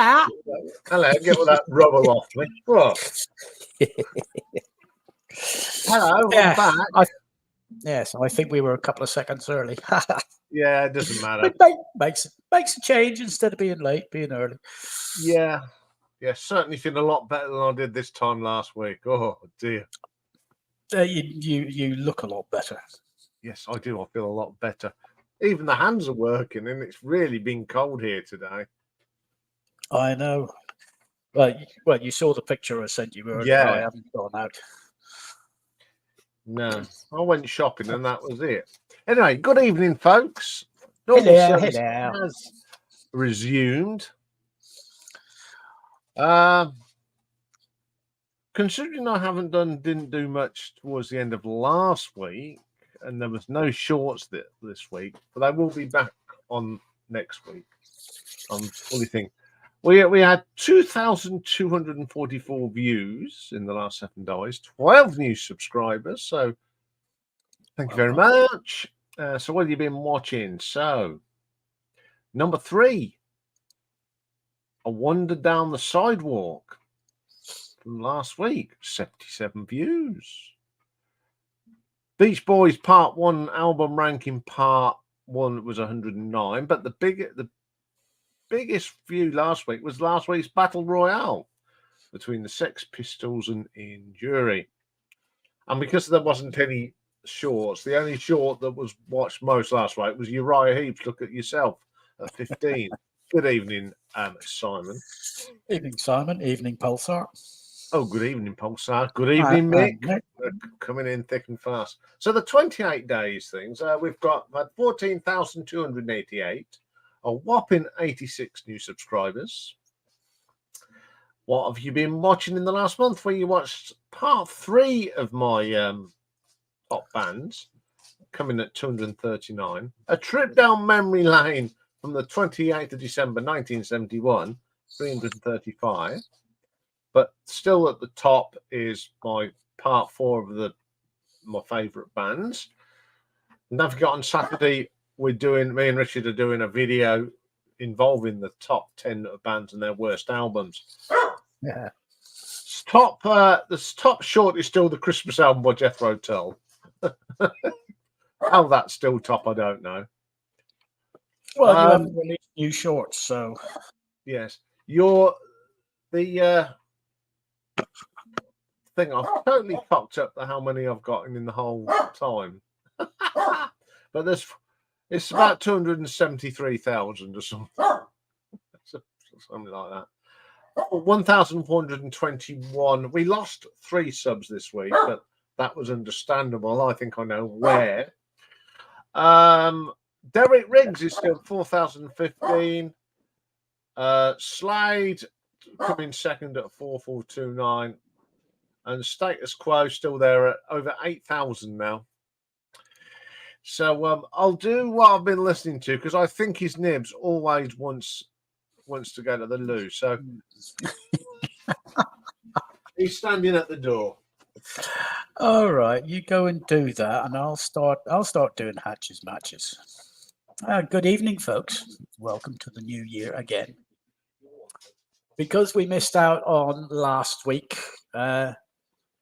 Hello, get all that rubble off me. What? Hello, I'm back. Yes, I think we were a couple of seconds early. Yeah, it doesn't matter. It makes a change instead of being late, being early. Yeah, certainly feel a lot better than I did this time last week. Oh dear. You look a lot better. Yes, I do. I feel a lot better. Even the hands are working, and it's really been cold here today. I know. Well, you saw the picture I sent you earlier. Yeah. I haven't gone out. No, I went shopping, and that was it. Anyway, good evening, folks. Hello. Has resumed. Considering I didn't do much towards the end of last week, and there was no shorts this week, but I will be back on next week. I'm fully thinking. We had 2,244 views in the last 7 days, 12 new subscribers. So thank you very much. So what have you been watching? So number 3, A Wander Down the Sidewalk from last week, 77 views. Beach Boys Part 1 album ranking Part 1 was 109, but the biggest view last week was last week's Battle Royale between the Sex Pistols and Ian Dury. And because there wasn't any shorts, the only short that was watched most last week was Uriah Heep's Look at Yourself at 15. Good evening, Simon. Evening, Simon. Evening, Pulsar. Oh, good evening, Pulsar. Good evening, Mick. Coming in thick and fast. So the 28 days things, we've had 14,288, a whopping 86 new subscribers. What have you been watching in the last month? Well, you watched part 3 of my top bands, coming at 239. A trip down memory lane from the 28th of December 1971, 335. But still at the top is my part 4 of my favourite bands. And don't forget, on Saturday, me and Richard are doing a video involving the top 10 bands and their worst albums. Yeah. The top short is still the Christmas album by Jethro Tull. How that's still top, I don't know. Well, you haven't released new shorts, so yes, the thing I've totally cocked up how many I've gotten in the whole time, but it's about 273,000 or something, something like that. 1,421. We lost 3 subs this week, but that was understandable. I think I know where. Derek Riggs is still 4,015. Slade coming second at 4,429. And Status Quo still there at over 8,000 now. So I'll do what I've been listening to, because I think his nibs always wants to go to the loo. So he's standing at the door. All right, you go and do that, and I'll start doing Hatches Matches. Good evening, folks. Welcome to the new year again. Because we missed out on last week,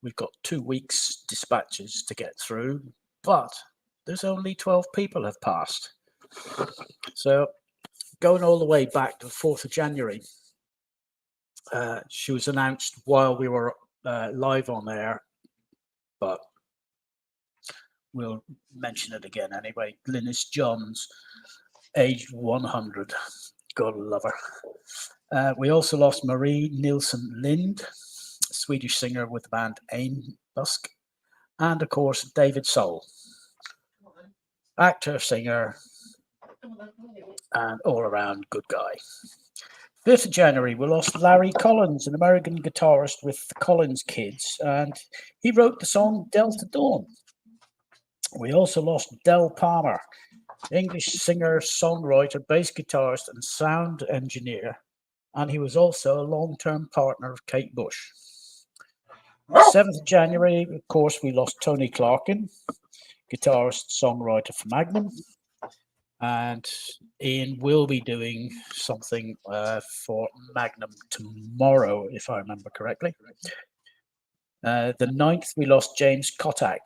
we've got 2 weeks dispatches to get through, but there's only 12 people have passed. So going all the way back to the 4th of January, she was announced while we were live on air, but we'll mention it again anyway. Glynis Johns, aged 100. God love her. We also lost Marie Nilsson Lind, Swedish singer with the band Ain Busk, and of course David Soul, actor, singer, and all-around good guy. 5th of January, we lost Larry Collins, an American guitarist with the Collins Kids, and he wrote the song Delta Dawn. We also lost Del Palmer, English singer, songwriter, bass guitarist, and sound engineer, and he was also a long-term partner of Kate Bush. 7th of January, of course, we lost Tony Clarkin, guitarist, songwriter for Magnum. And Ian will be doing something for Magnum tomorrow, if I remember correctly. The 9th, we lost James Kotak,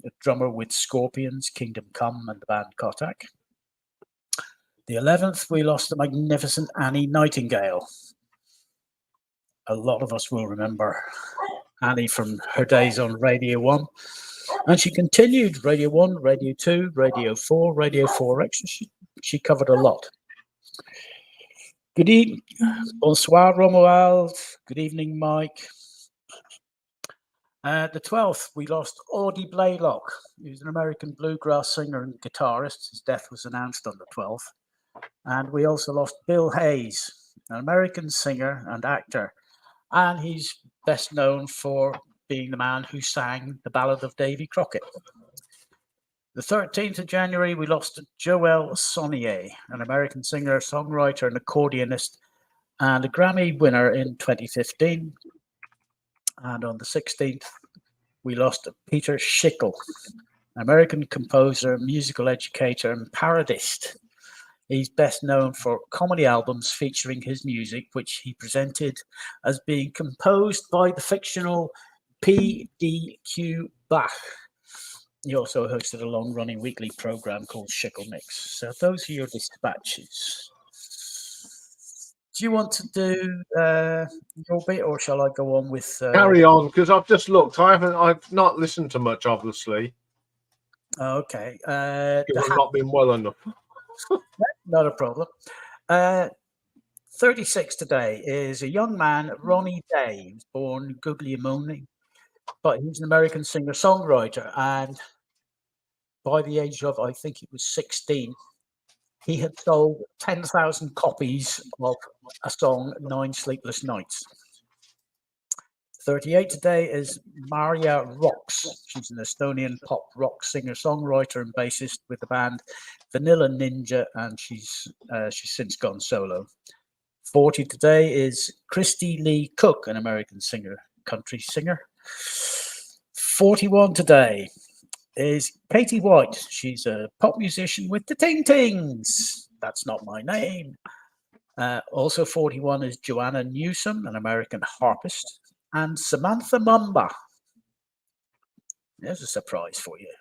a drummer with Scorpions, Kingdom Come, and the band Kotak. The 11th, we lost the magnificent Annie Nightingale. A lot of us will remember Annie from her days on Radio 1. And she continued Radio 1, Radio 2, Radio 4, Radio 4X. She covered a lot. Good evening. Bonsoir, Romuald. Good evening, Mike. The 12th, we lost Audie Blaylock. He was an American bluegrass singer and guitarist. His death was announced on the 12th. And we also lost Bill Hayes, an American singer and actor. And he's best known for being the man who sang the Ballad of Davy Crockett. The 13th of January, we lost Joel Sonnier, an American singer, songwriter, and accordionist, and a Grammy winner in 2015. And on the 16th, we lost Peter Schickel, an American composer, musical educator, and parodist. He's best known for comedy albums featuring his music, which he presented as being composed by the fictional P.D.Q. Bach. He also hosted a long-running weekly program called Schickel Mix. So those are your dispatches. Do you want to do your bit, or shall I go on with? Carry on, because I've just looked. I've not listened to much, obviously. Okay. Because I've not been well enough. Not a problem. 36 today is a young man, Ronnie Day. He was born Guglielmone, but he's an American singer-songwriter, and by the age of, I think it was 16, he had sold 10,000 copies of a song, 9 Sleepless Nights. 38 today is Maria Rox. She's an Estonian pop rock singer-songwriter and bassist with the band Vanilla Ninja, and she's since gone solo. 40 today is Christy Lee Cook, an American singer, country singer. 41 today is Katie White. She's a pop musician with the Ting Tings. That's not my name. Also 41 is Joanna Newsom, an American harpist. And Samantha Mumba. There's a surprise for you.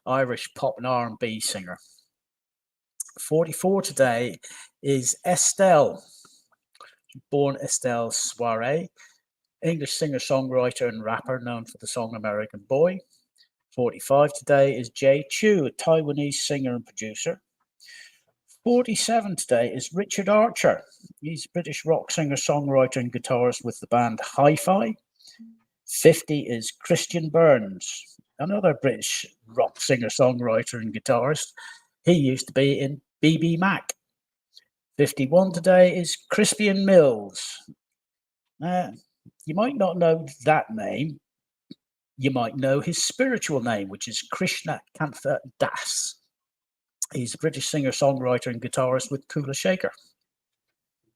Irish pop and R&B singer. 44 today is Estelle. Born Estelle Soiree, English singer-songwriter and rapper known for the song American Boy. 45 today is Jay Chu, a Taiwanese singer and producer. 47 today is Richard Archer. He's a British rock singer, songwriter, and guitarist with the band Hi-Fi. 50 is Christian Burns, another British rock singer, songwriter, and guitarist. He used to be in BB Mac. 51 today is Crispian Mills. You might not know that name. You might know his spiritual name, which is Krishna Kantha Das. He's a British singer, songwriter, and guitarist with Kula Shaker.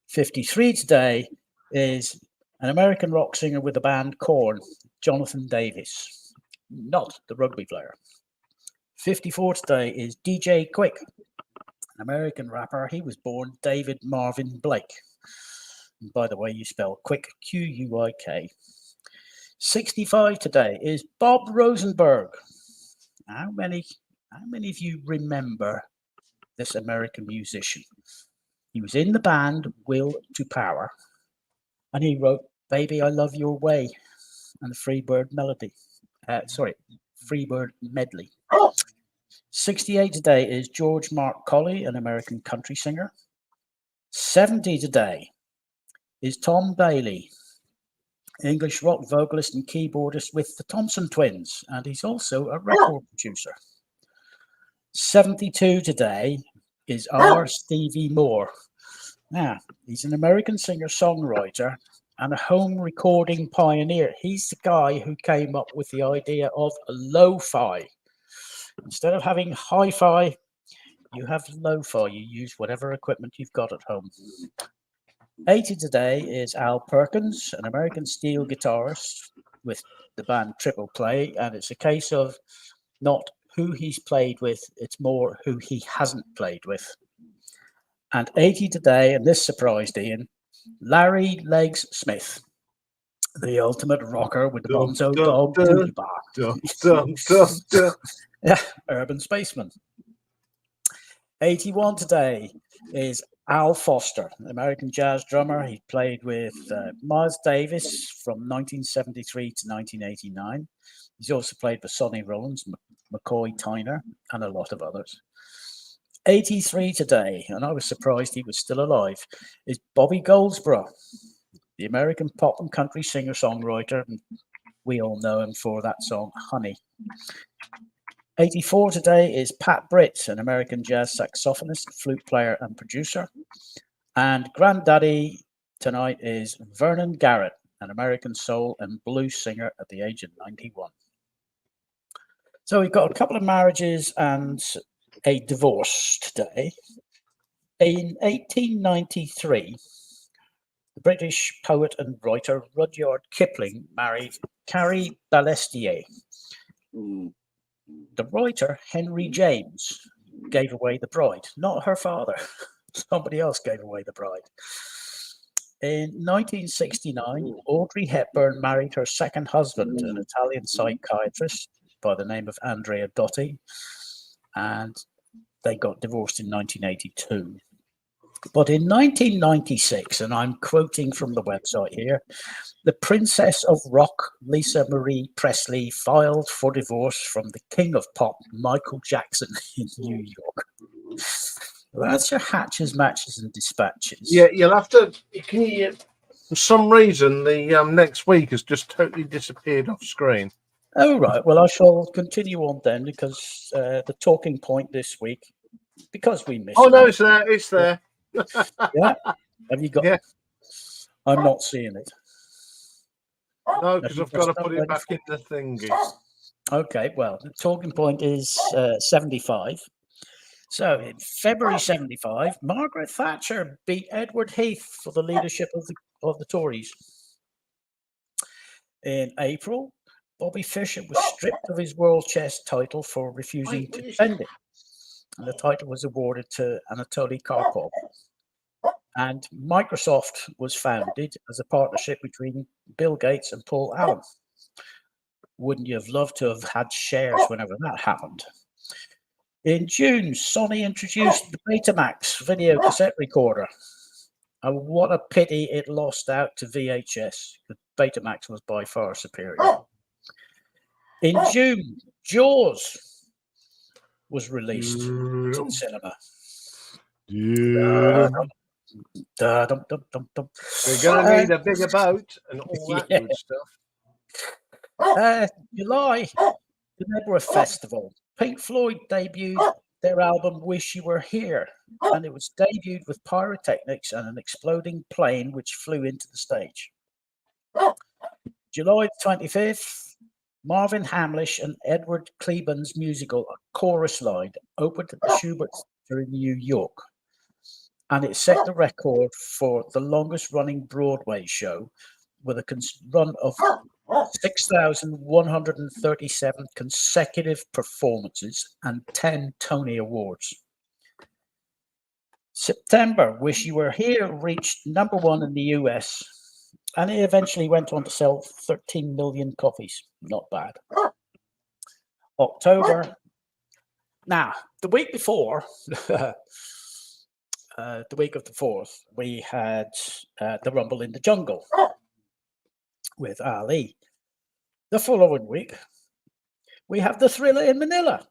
53 today is an American rock singer with the band Korn, Jonathan Davis, not the rugby player. 54 today is DJ Quick, an American rapper. He was born David Marvin Blake. And by the way, you spell Quick, Q-U-I-K. 65 today is Bob Rosenberg. How many of you remember this American musician? He was in the band Will to Power, and he wrote Baby, I Love Your Way and Freebird Melody. Freebird Medley. 68 today is George Mark Colley, an American country singer. 70 today is Tom Bailey, English rock vocalist and keyboardist with the Thompson Twins, and he's also a record producer. 72 today is R. Stevie Moore. Now, he's an American singer-songwriter and a home recording pioneer. He's the guy who came up with the idea of lo-fi. Instead of having hi-fi, you have lo-fi. You use whatever equipment you've got at home. 80 today is Al Perkins, an American steel guitarist with the band Triple Play, and it's a case of not who he's played with, it's more who he hasn't played with. And 80 today, and this surprised Ian, Larry Legs Smith, the ultimate rocker with the Bonzo Dog Duty Bar. Yeah, urban spaceman. 81 today is Al Foster, an American jazz drummer. He played with Miles Davis from 1973 to 1989. He's also played with Sonny Rollins, McCoy Tyner, and a lot of others. 83 today, and I was surprised he was still alive, is Bobby Goldsboro, the American pop and country singer-songwriter. We all know him for that song, Honey. 84 today is Pat Britt, an American jazz saxophonist, flute player, and producer. And granddaddy tonight is Vernon Garrett, an American soul and blues singer at the age of 91. So we've got a couple of marriages and a divorce today. In 1893, the British poet and writer Rudyard Kipling married Carrie Balestier. The writer, Henry James, gave away the bride, not her father. Somebody else gave away the bride. In 1969, Audrey Hepburn married her second husband, an Italian psychiatrist by the name of Andrea Dotti, and they got divorced in 1982. But in 1996, and I'm quoting from the website here, the Princess of Rock, Lisa Marie Presley, filed for divorce from the King of Pop, Michael Jackson, in New York. Well, that's your hatches, matches, and dispatches. Yeah, you'll have to. Can you? For some reason, the next week has just totally disappeared off screen. Oh, right. Well, I shall continue on then, because the talking point this week, because we missed. Oh no, it's there. It's there. Yeah. Have you got? Yeah. I'm not seeing it. No, because I've got to put it back in the thingy. Okay. Well, the talking point is 75. So in February 75, Margaret Thatcher beat Edward Heath for the leadership of the Tories. In April, Bobby Fischer was stripped of his world chess title for refusing to defend it. And the title was awarded to Anatoly Karpov. And Microsoft was founded as a partnership between Bill Gates and Paul Allen. Wouldn't you have loved to have had shares whenever that happened? In June, Sony introduced the Betamax video cassette recorder. And what a pity it lost out to VHS. The Betamax was by far superior. In June, Jaws was released to cinema. Yeah. We're going to need a bigger boat and all that good stuff. July, the Nebworth Festival. Pink Floyd debuted their album Wish You Were Here, and it was debuted with pyrotechnics and an exploding plane which flew into the stage. July 25th, Marvin Hamlish and Edward Kleban's musical Chorus Line opened at the Schubert Theatre in New York, and it set the record for the longest running Broadway show with a run of 6,137 consecutive performances and 10 Tony Awards. September, Wish You Were Here reached #1 in the US, and it eventually went on to sell 13 million copies. Not bad. October. Now, the week before, the week of the 4th, we had the Rumble in the Jungle with Ali. The following week, we have the Thriller in Manila.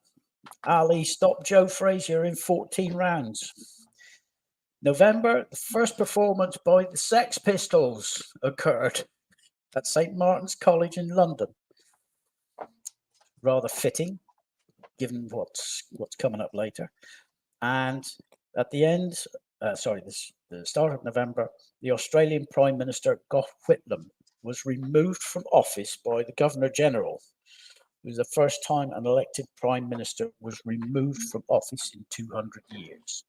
Ali stopped Joe Frazier in 14 rounds. November, the first performance by the Sex Pistols occurred at St. Martin's College in London. Rather fitting, given what's coming up later. And at the end, the start of November, the Australian Prime Minister Gough Whitlam was removed from office by the Governor General. It was the first time an elected Prime Minister was removed from office in 200 years.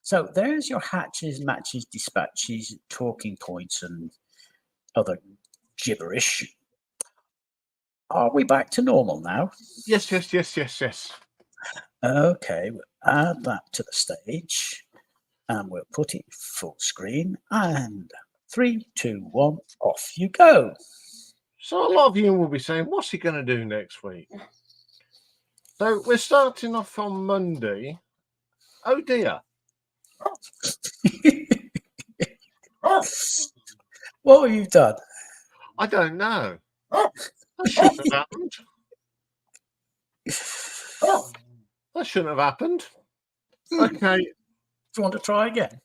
So there's your hatches, matches, dispatches, talking points, and other gibberish. Are we back to normal now? Yes. Okay, we'll add that to the stage and we'll put it full screen. And 3, 2, 1, off you go. So a lot of you will be saying, what's he going to do next week? So we're starting off on Monday. Oh dear. What have you done? I don't know. That shouldn't have happened. That shouldn't have happened. Okay. Do you want to try again?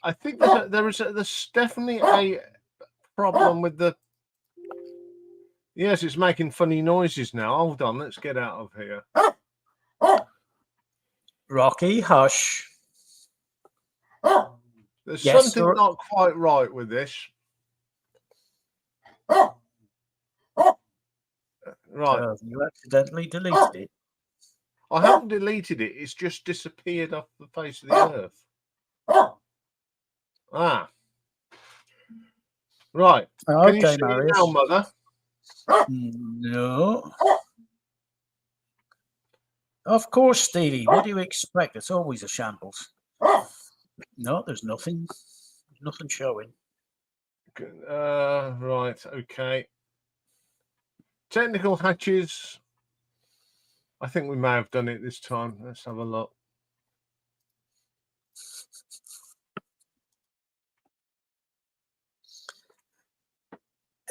I think there's definitely a problem with the. Yes, it's making funny noises now. Hold on, let's get out of here. Rocky, hush. There's Yes, something sir. not quite right with this. Right. You accidentally deleted it. I haven't deleted it. It's just disappeared off the face of the earth. Ah. Right. Can you Okay, see it Marius. now, Mother? No. Of course, Stevie. What do you expect? It's always a shambles. No, there's nothing. There's nothing showing. Right. Okay. Technical hatches. I think we may have done it this time. Let's have a look.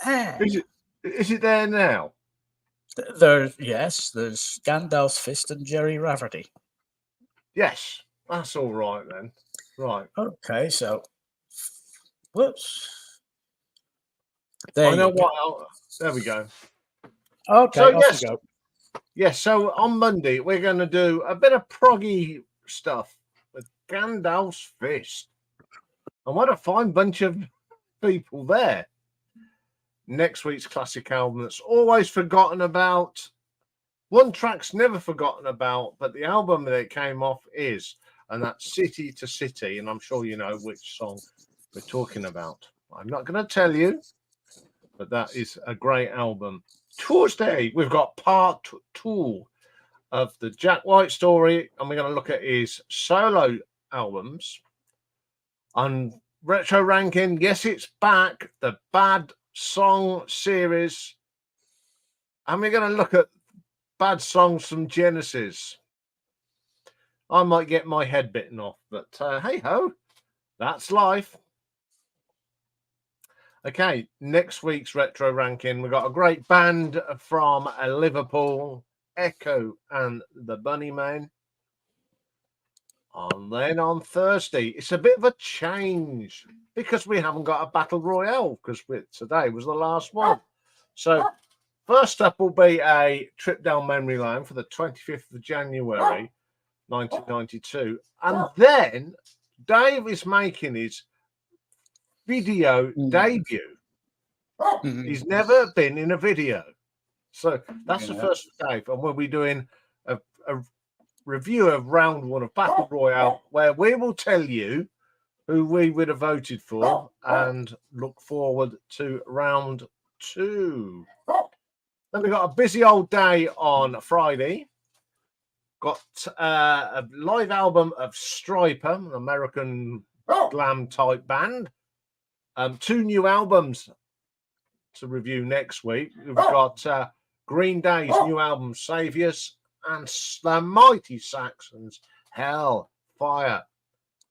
Hey. Is it there now? Yes, there's Gandalf's Fist and Jerry Rafferty. Yes, that's all right then. Right. Okay, so whoops. There I know you go. what. There we go. Okay, So off yes, you go. yes. So on Monday we're going to do a bit of proggy stuff with Gandalf's Fist, and what a fine bunch of people there. Next week's classic album that's always forgotten about. One track's never forgotten about, but the album that it came off is, and that's City to City, and I'm sure you know which song we're talking about. I'm not going to tell you, but that is a great album. Tuesday, we've got part 2 of the Jack White story, and we're going to look at his solo albums. On Retro Ranking, yes, it's back, the Bad Song series, and we're going to look at bad songs from Genesis. I might get my head bitten off, but hey ho, that's life. Okay, next week's Retro Ranking, we've got a great band from Liverpool, Echo and the Bunnymen. And then on Thursday, it's a bit of a change because we haven't got a Battle Royale because today was the last one. So first up will be a trip down memory lane for the 25th of January, 1992. And then Dave is making his video debut. He's never been in a video. So that's the first for Dave. And we'll be doing a review of round 1 of Battle Royale, where we will tell you who we would have voted for and look forward to round 2. Then we got a busy old day on Friday. Got a live album of Striper, an American glam type band. 2 new albums to review next week. We've got Green Day's new album, Saviors, and the Mighty Saxons, Hell, Fire,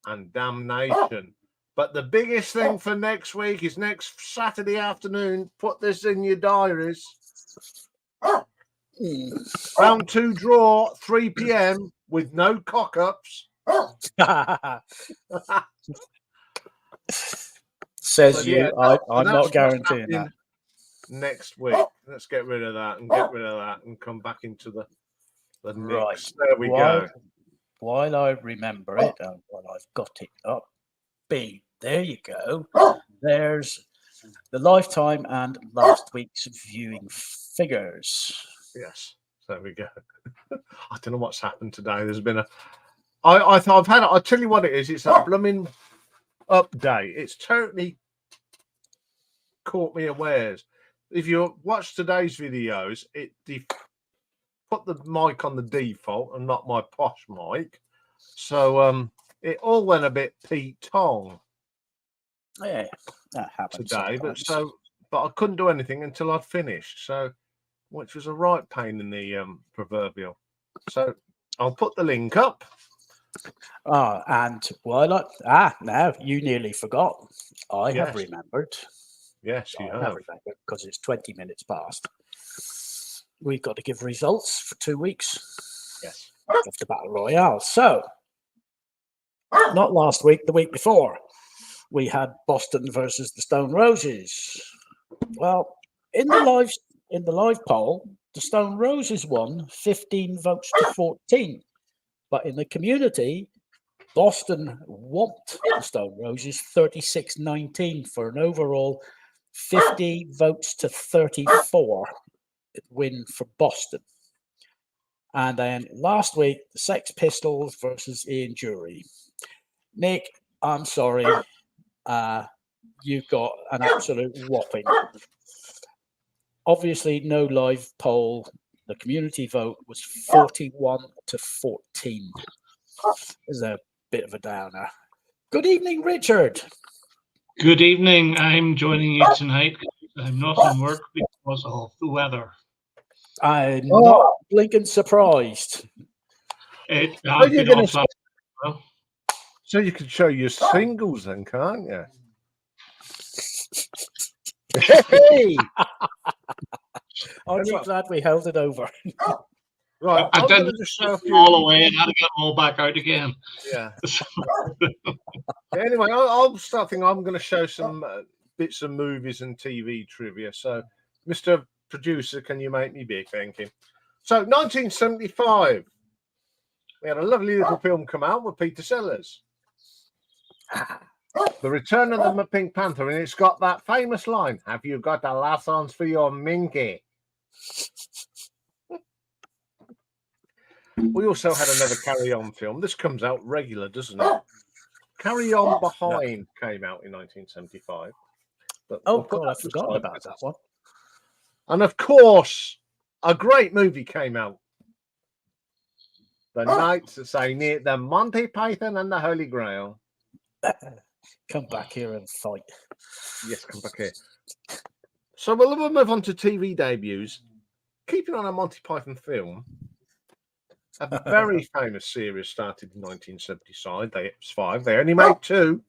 and Damnation. But the biggest thing for next week is next Saturday afternoon. Put this in your diaries. Round 2 draw, 3 p.m. with no cock-ups. Says you. I'm not guaranteeing that. Next week. Let's get rid of that and come back into the right. mix. There we go. While I remember it, and while I've got it up, there you go. There's the lifetime and last week's viewing figures. Yes, there we go. I don't know what's happened today. There's been I'll tell you what it is. It's a blooming update. It's totally caught me unawares. if you watch today's videos, it put the mic on the default and not my posh mic. So it all went a bit Pete Tong. Yeah, that happens today. sometimes. But I couldn't do anything until I'd finished. So, which was a right pain in the proverbial. So I'll put the link up. And why not? Now you nearly forgot. I have Yes. remembered. Yes, you have. Remembered because it's 20 minutes past. We've got to give results for 2 weeks. Yes. Of the Battle Royale. So, not last week, the week before, we had Boston versus the Stone Roses. Well, in the live poll, the Stone Roses won 15 votes to 14. But in the community, Boston whopped the Stone Roses 36-19 for an overall 50 votes to 34 win for Boston. And then last week, the Sex Pistols versus Ian Dury. Nick, I'm sorry. You got an absolute whopping. Obviously, no live poll. The community vote was 41 to 14. There's a bit of a downer. Good evening, Richard. Good evening. I'm joining you tonight. I'm not in work because of the weather. I'm not blinking surprised. So you can show your singles then, can't you? Hey! Aren't you glad we held it over? Right, I didn't just show a few all away and had to get them all back out again. Yeah. Anyway, I'll start thinking I'm going to show some bits of movies and TV trivia. So, Mr. Producer, can you make me big? Thank you. So, 1975, we had a lovely little film come out with Peter Sellers. The Return of the Pink Panther, and it's got that famous line, "Have you got the lessons for your minky?" We also had another Carry On film. This comes out regular, doesn't it? Carry On Behind came out in 1975. But I forgot about that one. And of course, a great movie came out. The Knights Say Near the Monty Python and the Holy Grail. Come back here and fight. Yes, come back here. So we'll move on to TV debuts. Keeping on a Monty Python film, a very famous series started in 1975. They only made 2.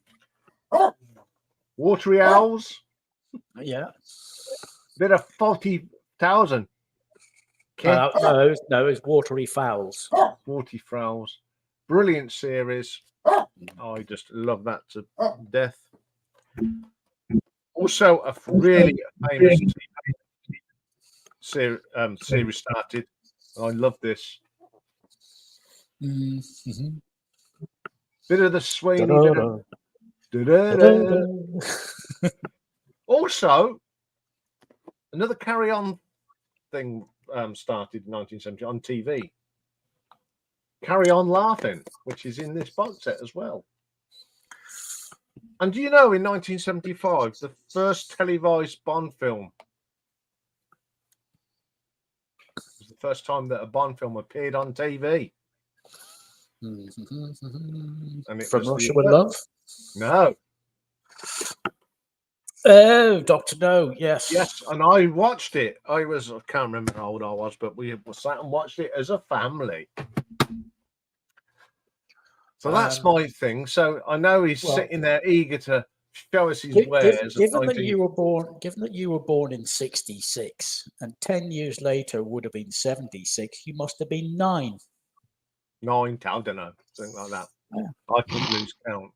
Watery Owls. Yeah. Bit of 40,000. No, it's Watery Fowls. Watery Fowls. Brilliant series. I just love that to death. Also, a really famous series started. I love this. Mm-hmm. Bit of the Sweeney. Also, another Carry On thing started in 1970 on TV. Carry On Laughing, which is in this box set as well. And do you know, in 1975, the first televised Bond film was the first time that a Bond film appeared on TV. Mm-hmm. And it From was Russia with Love? No. Oh, Dr. No, yes. Yes, and I watched it. I can't remember how old I was, but we sat and watched it as a family. So that's my thing. So I know he's sitting there eager to show us his wares. Given that you were born in 66 and 10 years later would have been 76, you must have been 9. 9, I don't know, something like that. Yeah. I couldn't lose count.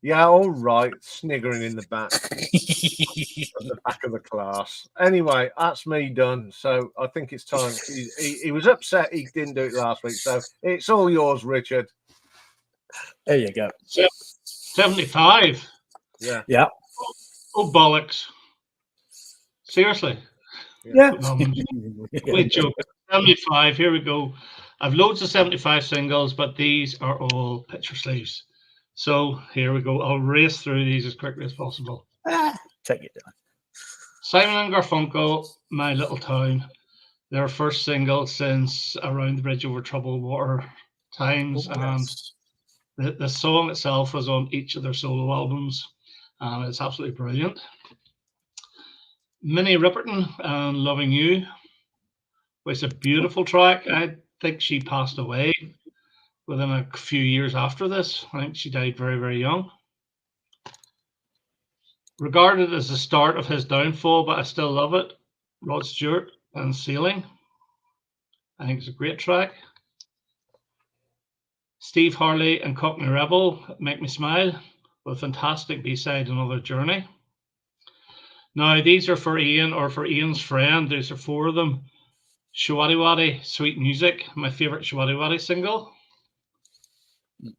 Yeah, all right, sniggering in the back, at the back of the class. Anyway, that's me done. So I think it's time. He was upset he didn't do it last week, so it's all yours, Richard. There you go. 75. Yeah. Yeah. Oh bollocks! Seriously. Yeah. Wait, joke. 75. Here we go. I've loads of 75 singles, but these are all picture sleeves. So here we go. I'll race through these as quickly as possible. Take it down. Simon and Garfunkel, My Little Town. Their first single since Around the Bridge Over Troubled Water times, and the song itself was on each of their solo albums, and it's absolutely brilliant. Minnie Riperton and Loving You, which is a beautiful track. I think she passed away within a few years after this. I think she died very, very young. Regarded as the start of his downfall, but I still love it. Rod Stewart and Sailing. I think it's a great track. Steve Harley and Cockney Rebel, Make Me Smile, with a fantastic B-side, Another Journey. Now, these are for Ian or for Ian's friend. These are 4 of them. Shawady Waddy, Sweet Music, my favourite Shawady Waddy single.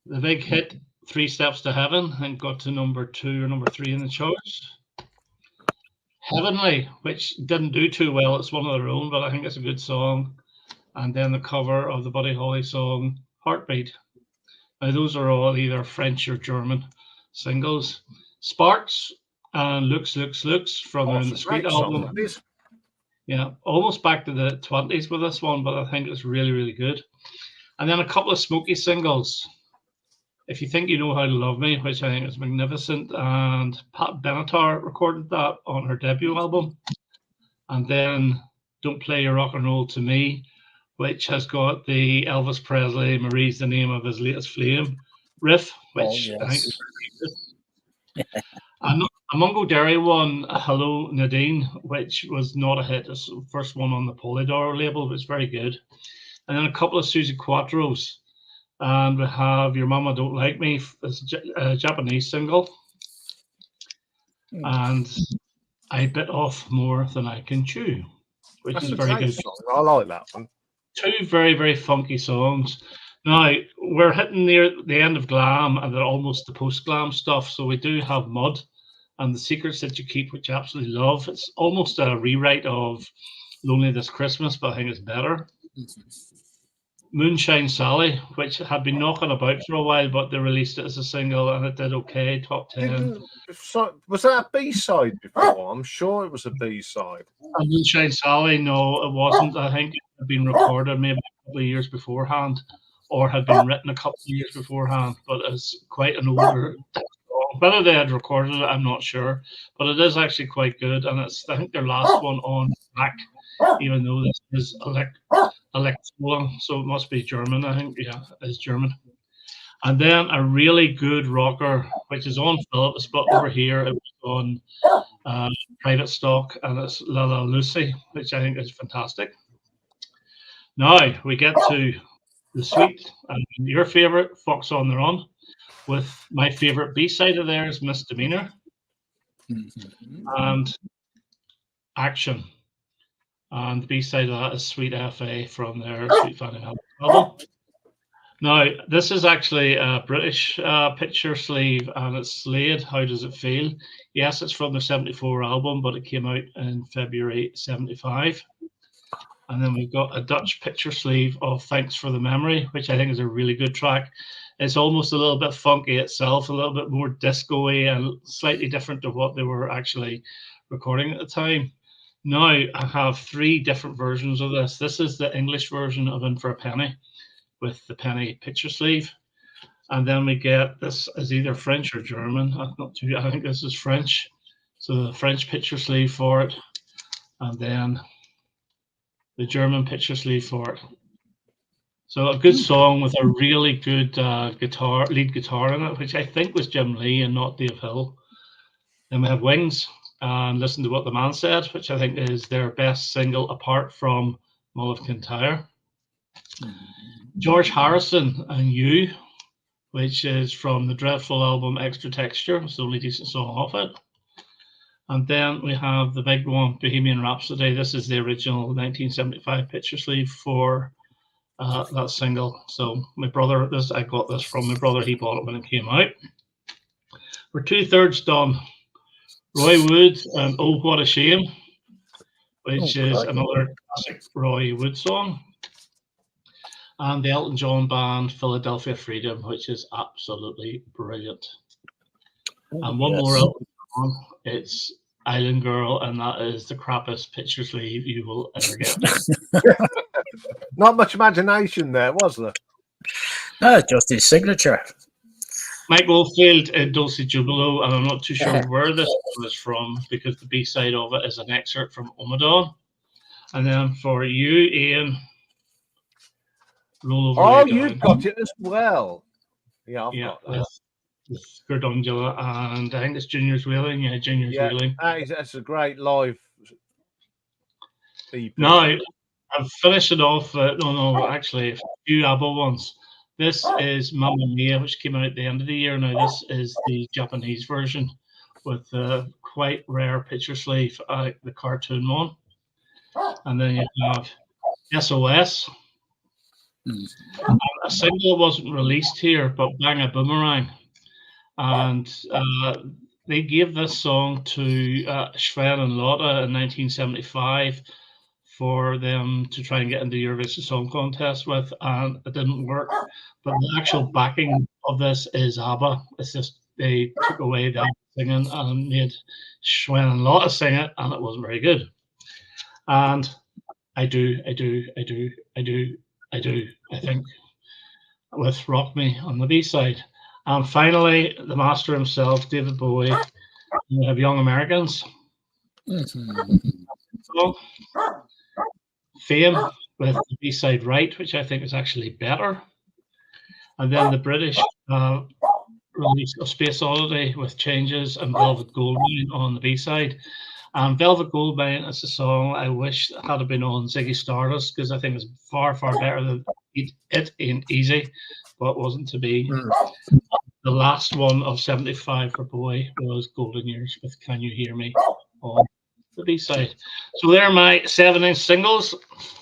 The big hit, 3 Steps to Heaven, and got to number 2 or number 3 in the charts. Heavenly, which didn't do too well. It's one of their own, but I think it's a good song. And then the cover of the Buddy Holly song, Heartbeat. Now, those are all either French or German singles. Sparks and Looks, Looks, Looks from their In the Street album. Yeah, almost back to the 20s with this one, but I think it's really, really good. And then a couple of Smokey singles. If You Think You Know How to Love Me, which I think is magnificent, and Pat Benatar recorded that on her debut album. And then Don't Play Your Rock and Roll to Me, which has got the Elvis Presley, Marie's the Name of His Latest Flame riff, which I think is very good. And a Mungo Jerry one, Hello Nadine, which was not a hit. It's the first one on the Polydor label, but it's very good. And then a couple of Susie Quattros. And we have Your Mama Don't Like Me, it's a Japanese single. And I Bit Off More Than I Can Chew, which is very good. Song. I like that one. 2 very, very funky songs. Now, we're hitting near the end of glam and they're almost the post-glam stuff. So we do have Mud and The Secrets That You Keep, which I absolutely love. It's almost a rewrite of Lonely This Christmas, but I think it's better. Moonshine Sally, which had been knocking about for a while, but they released it as a single and it did okay, top 10. Was that a B-side before? I'm sure it was a B-side. Moonshine Sally, no, it wasn't. I think it had been recorded maybe a couple of years beforehand, or had been written a couple of years beforehand, but it's quite an older song. Whether they had recorded it, I'm not sure, but it is actually quite good, and it's, I think, their last one on track, even though this is Electrola, so it must be German, I think. Yeah, it's German. And then a really good rocker, which is on Philips, but over here it was on Private Stock, and it's La La Lucy, which I think is fantastic. Now we get to the sweet and your favorite, Fox on the Run, with my favorite B-side of theirs, Misdemeanor, and Action. And the B-side of that is Sweet FA from their Sweet Fanny album. Now, this is actually a British picture sleeve, and it's Slade, How Does It Feel? Yes, it's from their 74 album, but it came out in February 75. And then we've got a Dutch picture sleeve of Thanks for the Memory, which I think is a really good track. It's almost a little bit funky itself, a little bit more disco-y and slightly different to what they were actually recording at the time. Now I have 3 different versions of this. This is the English version of In for a Penny with the penny picture sleeve. And then we get this as either French or German. I think this is French. So the French picture sleeve for it. And then the German picture sleeve for it. So a good song with a really good lead guitar in it, which I think was Jim Lee and not Dave Hill. Then we have Wings and Listen to What the Man Said, which I think is their best single apart from Mull of Kintyre. George Harrison and You, which is from the dreadful album Extra Texture. It's the only decent song off it. And then we have the big one, Bohemian Rhapsody. This is the original 1975 picture sleeve for that single. So my brother, I got this from my brother. He bought it when it came out. We're 2/3 done. Roy Wood and Oh What a Shame, which is another classic Roy Wood song. And the Elton John band, Philadelphia Freedom, which is absolutely brilliant. And one more Elton John, it's Island Girl, and that is the crappiest picture sleeve you will ever get. Not much imagination there, was there? No, just his signature. Mike Oldfield in Dulce Jubilo, and I'm not too sure where this was from because the B-side of it is an excerpt from Omadon. And then for you, Ian, Roll Over Oh, You you've got it as well. Yeah, I've got that. With Gerdongula, and I think it's Junior's Wheeling. Yeah, Junior's Wheeling. That's a great live EP. Now, I've finished it off. Actually, a few ABBA ones. This is Mamma Mia, which came out at the end of the year. Now, this is the Japanese version with a quite rare picture sleeve, the cartoon one. And then you have SOS. A single wasn't released here, but Bang a Boomerang. And they gave this song to Sven and Lotta in 1975 for them to try and get into the Eurovision Song Contest with, and it didn't work. But the actual backing of this is ABBA. It's just they took away the singing and made Sven and Lotta sing it, and it wasn't very good. And I think, with Rock Me on the B-side. And finally, the master himself, David Bowie, we have Young Americans. So, Fame with the B-side Right, which I think is actually better. And then the British release of Space Oddity with Changes and Velvet Goldmine on the B-side. And Velvet Goldmine is a song I wish had been on Ziggy Stardust because I think it's far, far better than It Ain't Easy, but wasn't to be. The last one of 75 for Bowie was Golden Years with Can You Hear Me on the B-side. So they're my 7-inch singles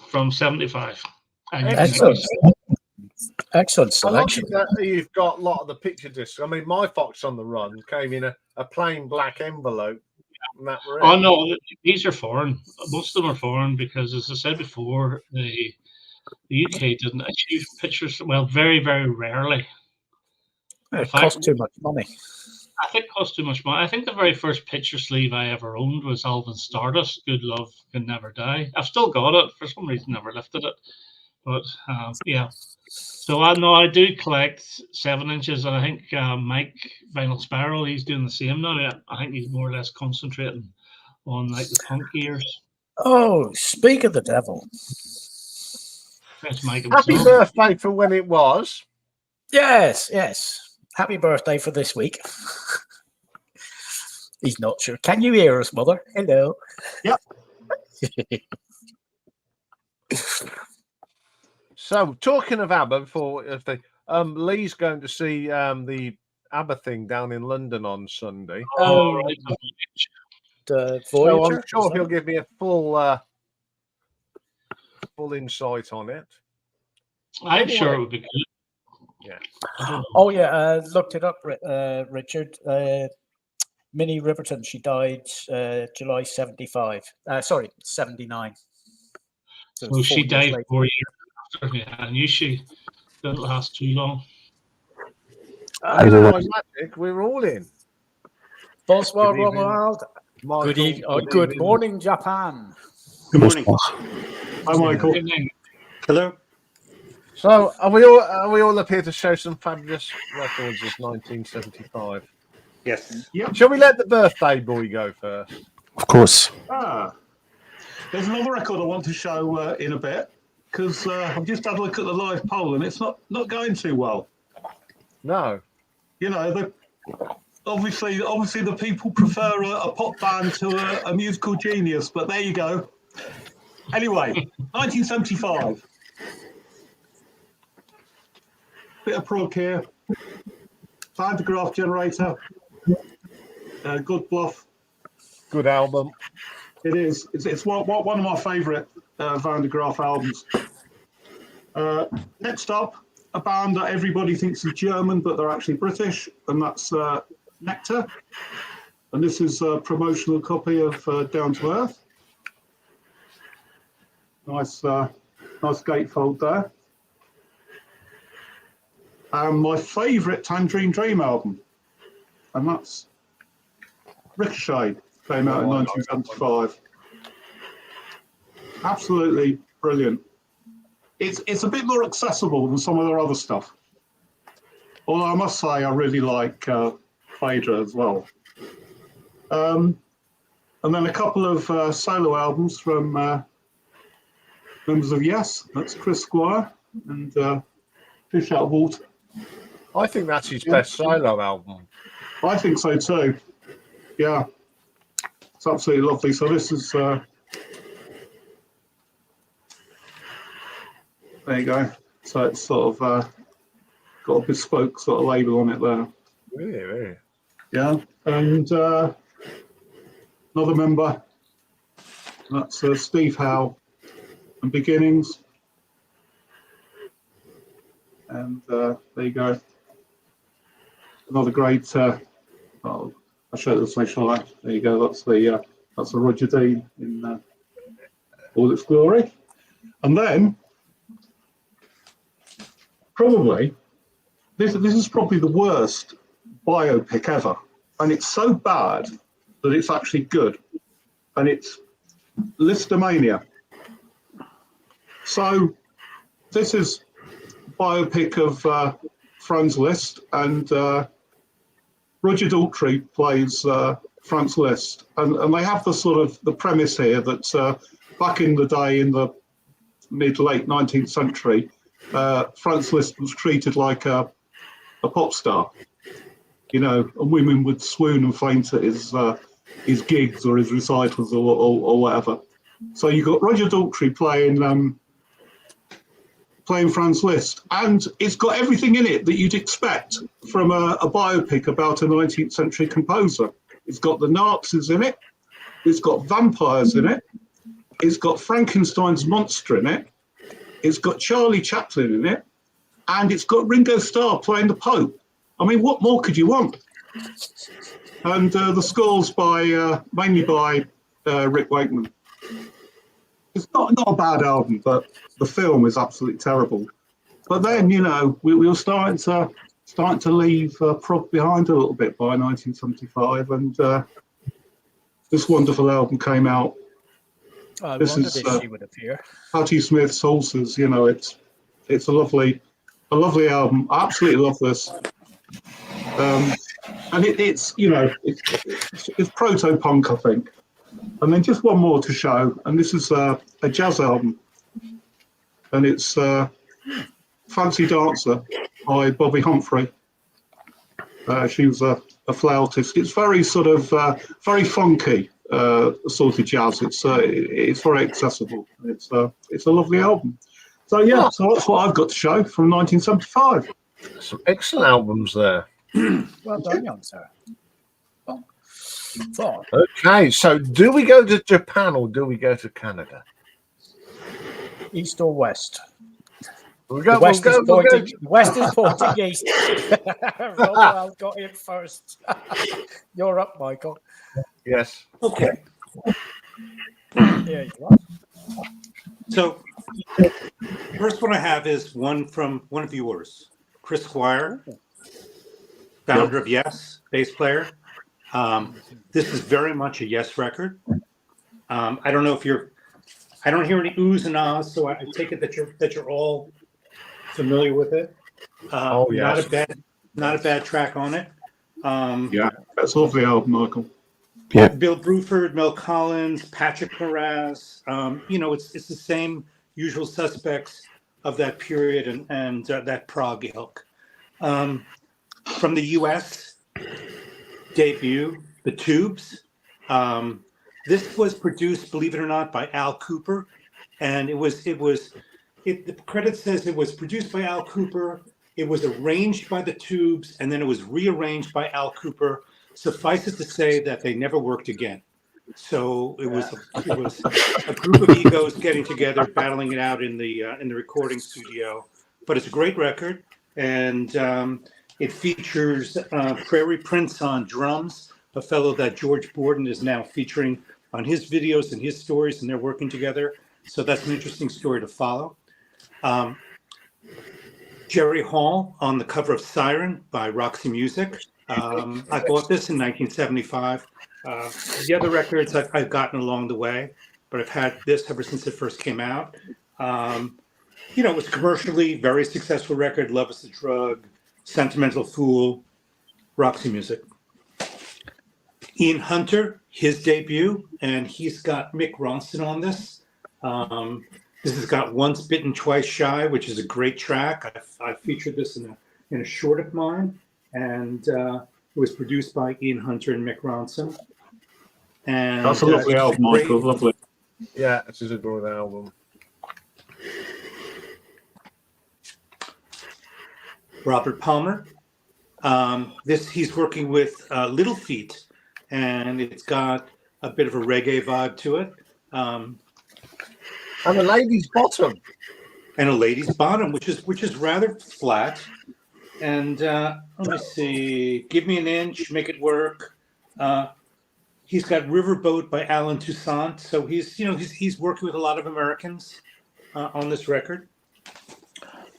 from 75. Excellent selection. You've got a lot of the picture discs. I mean, my Fox on the Run came in a plain black envelope. Oh, no, these are foreign. Most of them are foreign because, as I said before, the UK didn't issue pictures. Well, very, very rarely. It cost too much money. I think it cost too much money. I think the very first picture sleeve I ever owned was Alvin Stardust, Good Love Can Never Die. I've still got it. For some reason, never lifted it. But, yeah. So, I do collect 7 inches, and I think Mike Vinyl Spiral, he's doing the same now. I think he's more or less concentrating on, like, the punk gears. Oh, speak of the devil. That's Mike Happy birthday for when it was. Yes. Happy birthday for this week. He's not sure. Can you hear us, Mother? Hello. Yep. So, talking of ABBA, Lee's going to see the ABBA thing down in London on Sunday. Oh, right. Voyager, so I'm sure he'll give me a full insight on it. I'm sure it would be good. Yeah. Oh, yeah. Looked it up, Richard. Minnie Riverton, she died July 75. 79. So she died 4 years after. Yeah, I knew she didn't last too long. Magic, we're all in. Bonsoir, Romuald. Good morning, Japan. Good morning. Hi, Michael. Hello. So, are we all up here to show some fabulous records of 1975? Yes. Yep. Shall we let the birthday boy go first? Of course. There's another record I want to show in a bit because I've just had a look at the live poll and it's not going too well. No. You know, obviously the people prefer a pop band to a musical genius, but there you go. Anyway, 1975. Bit of prog here. Photograph Generator. Good Bluff. Good album. It is. It's one of my favourite Van de Graaf albums. Next up, a band that everybody thinks is German, but they're actually British, and that's Nectar. And this is a promotional copy of Down to Earth. Nice gatefold there. And my favourite Tangerine Dream album, and that's Ricochet. Came out in 1975. Absolutely brilliant. It's a bit more accessible than some of their other stuff. Although I must say I really like Phaedra as well. And then a couple of solo albums from members of Yes. That's Chris Squire and Fish Out of Water. I think that's his best solo album. I think so too. Yeah, it's absolutely lovely. So this is there you go. So it's sort of got a bespoke sort of label on it there. Really? Yeah, and another member. That's Steve Howe and Beginnings. And there you go. Another great. I'll show you the social life. There you go. That's the Roger Dean in all its glory. And then probably this is probably the worst biopic ever, and it's so bad that it's actually good, and it's Listomania. So this is biopic of Franz Liszt, and Roger Daltrey plays Franz Liszt, and they have the sort of the premise here that back in the day, in the mid-late 19th century, Franz Liszt was treated like a pop star, you know, and women would swoon and faint at his gigs or his recitals or whatever. So you got Roger Daltrey playing Franz Liszt, and it's got everything in it that you'd expect from a biopic about a 19th century composer. It's got the Nazis in it, it's got vampires in it, it's got Frankenstein's monster in it, it's got Charlie Chaplin in it, and it's got Ringo Starr playing the Pope. I mean, what more could you want? And the score's mainly by Rick Wakeman. It's not a bad album, but the film is absolutely terrible. But then, you know, we were starting to leave prog behind a little bit by 1975, and this wonderful album came out. I This wondered is if she would appear. Patti Smith's Ulcers. You know, it's a lovely album. I absolutely love this. And it's you know it's proto-punk, I think. And then just one more to show, and this is a jazz album, and it's Fancy Dancer by Bobby Humphrey. She was a flautist. It's very sort of very funky sort of jazz. It's very accessible. It's a lovely album. So yeah, so that's what I've got to show from 1975. Some excellent albums there. Well done, young sir. Well, Okay, so do we go to Japan or do we go to Canada? east or west? We'll West is pointing east. I've got in first. You're up, Michael. Yes. Okay. There you are. So, first one I have is one from one of yours, Chris Squire, founder of Yes, bass player. This is very much a Yes record. I don't know if I don't hear any oohs and ahs, so I take it that you're all familiar with it. Yes. Not a bad track on it. Yeah, that's a lovely album, Michael. Yeah. Bill Bruford, Mel Collins, Patrick Moraz. You know, it's the same usual suspects of that period and that prog ilk. From the U.S. debut, The Tubes. This was produced, believe it or not, by Al Cooper, and the credit says it was produced by Al Cooper. It was arranged by The Tubes, and then it was rearranged by Al Cooper. Suffice it to say that they never worked again. So it was a group of egos getting together, battling it out in the recording studio. But it's a great record, and it features Prairie Prince on drums, a fellow that George Borden is now featuring on his videos and his stories, and they're working together. So that's an interesting story to follow. Jerry Hall on the cover of Siren by Roxy Music. I bought this in 1975. The other records I've gotten along the way, but I've had this ever since it first came out. It was commercially very successful record. Love is a Drug, Sentimental Fool, Roxy Music. Ian Hunter, his debut, and he's got Mick Ronson on this. This has got Once Bitten, Twice Shy, which is a great track. I featured this in a short of mine, and it was produced by Ian Hunter and Mick Ronson. And that's a lovely album, Michael. Lovely. Yeah, this is a good album. Robert Palmer. He's working with Little Feat, and it's got a bit of a reggae vibe to it. And a lady's bottom. And a lady's bottom, which is rather flat. And let me see. Give Me an Inch, Make It Work. He's got Riverboat by Alan Toussaint. So he's working with a lot of Americans on this record.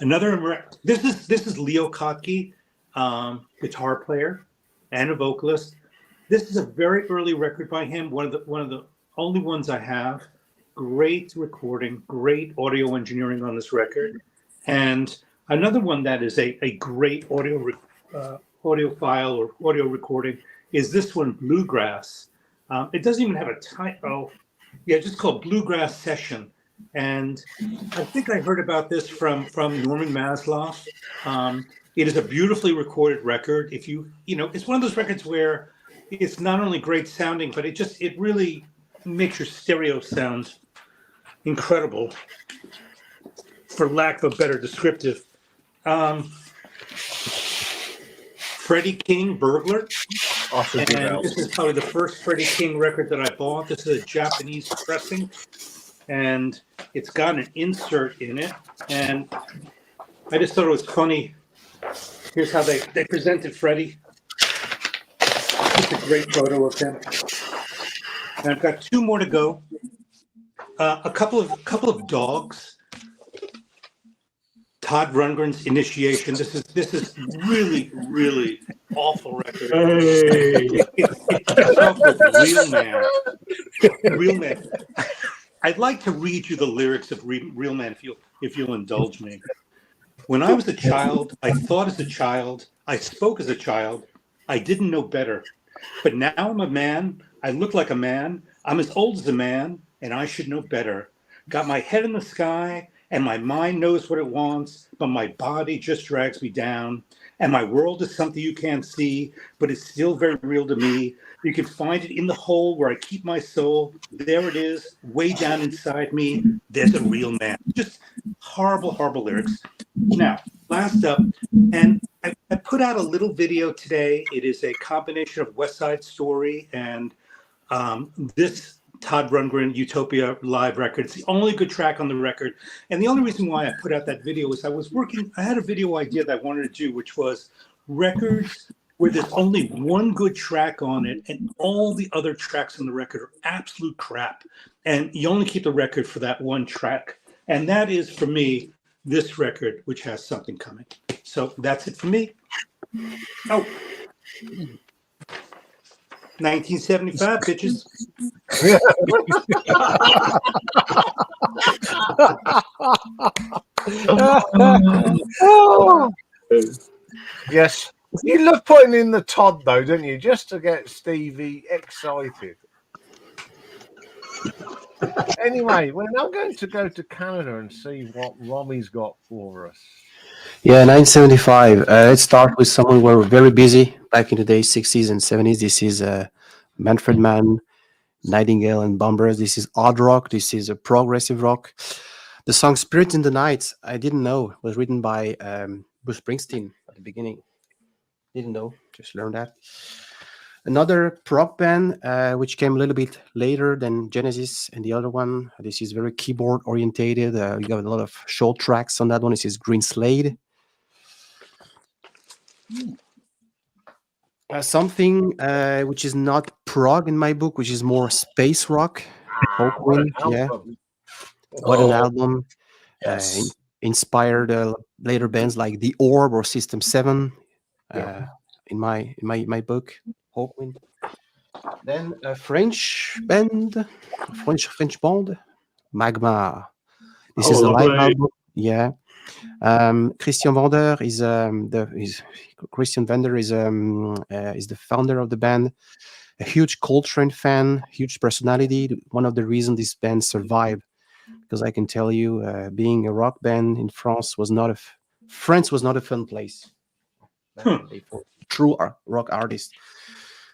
This is Leo Kottke, guitar player and a vocalist. This is a very early record by him. One of the only ones I have. Great recording, great audio engineering on this record, and another one that is a great audio file or audio recording is this one, Bluegrass. It doesn't even have a title. Yeah, just called Bluegrass Session. And I think I heard about this from Norman Maslow. It is a beautifully recorded record. If it's one of those records where it's not only great sounding, but it really makes your stereo sound incredible, for lack of a better descriptive. Freddie King, Burglar. Awesome. And this is probably the first Freddie King record that I bought. This is a Japanese pressing, and it's got an insert in it. And I just thought it was funny. Here's how they presented Freddie. It's a great photo of him. And I've got two more to go. A couple of dogs. Todd Rundgren's Initiation. This is really, really awful record. Hey. It kicks off with Real Man. Real Man. I'd like to read you the lyrics of Real Man if you'll indulge me. When I was a child, I thought as a child, I spoke as a child, I didn't know better. But now I'm a man, I look like a man, I'm as old as a man, and I should know better. Got my head in the sky, and my mind knows what it wants, but my body just drags me down. And my world is something you can't see, but it's still very real to me. You can find it in the hole where I keep my soul. There it is, way down inside me. There's a real man. Just horrible, horrible lyrics. Now, last up, and I put out a little video today. It is a combination of West Side Story and this Todd Rundgren Utopia live record. It's the only good track on the record. And the only reason why I put out that video is I had a video idea that I wanted to do, which was records where there's only one good track on it and all the other tracks on the record are absolute crap. And you only keep the record for that one track. And that is, for me, this record, which has Something Coming. So that's it for me. Oh. 1975, bitches. Yes. You love putting in the Todd, though, don't you? Just to get Stevie excited. Anyway, we're now going to go to Canada and see what Rommy's got for us. Yeah, 1975. Let's start with someone who were very busy back in the day, 60s and 70s. This is Manfred Mann, Nightingale and Bombers. This is odd rock. This is a progressive rock. The song Spirit in the Night, I didn't know, was written by Bruce Springsteen at the beginning. Didn't know, just learned that. Another prog band, which came a little bit later than Genesis and the other one. This is very keyboard orientated. You got a lot of short tracks on that one. This is Green Slade. Something which is not prog in my book, which is more space rock. Hawkwind, yeah. What an album. Yes. Inspired later bands like The Orb or System 7 in my book. Hawkwind. Then a French band, French band, Magma. This is a live album. Yeah. Christian Vander Christian Vander is the founder of the band. A huge Coltrane fan, huge personality. One of the reasons this band survived, because I can tell you, being a rock band in France was not a fun place. For true rock artists.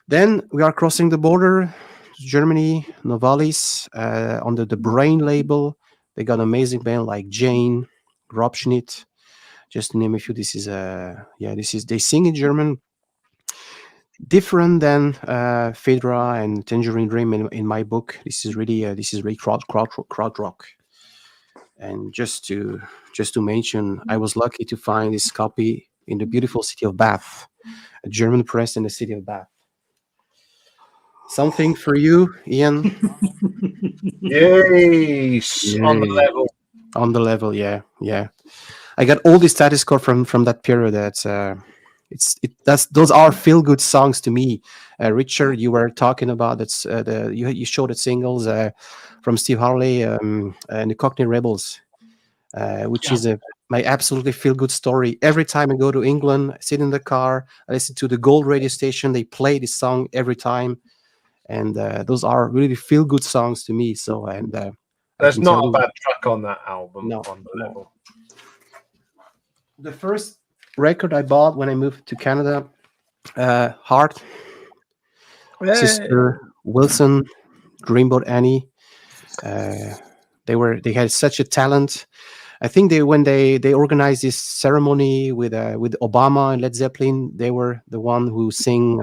Then we are crossing the border to Germany, Novalis, under the Brain label. They got amazing band like Jane, Rob Schnitt, just to name a few. This is they sing in German. Different than Phaedra and Tangerine Dream in my book. This is really crowd rock. And just to mention, I was lucky to find this copy in the beautiful city of Bath, a German press in the city of Bath. Something for you, Ian? Yes, Yay. on the level. On the level, yeah. I got all the status code from that period. Those are feel good songs to me. Richard, you were talking about that's you showed the singles from Steve Harley and the Cockney Rebels, which is my absolutely feel good story. Every time I go to England, I sit in the car, I listen to the Gold radio station. They play this song every time, and those are really feel good songs to me. So there's not a bad track on that album. No, on the level. The first record I bought when I moved to Canada, Heart, Sister Wilson, Dreamboat Annie. They had such a talent. I think when they organized this ceremony with Obama and Led Zeppelin, they were the one who sang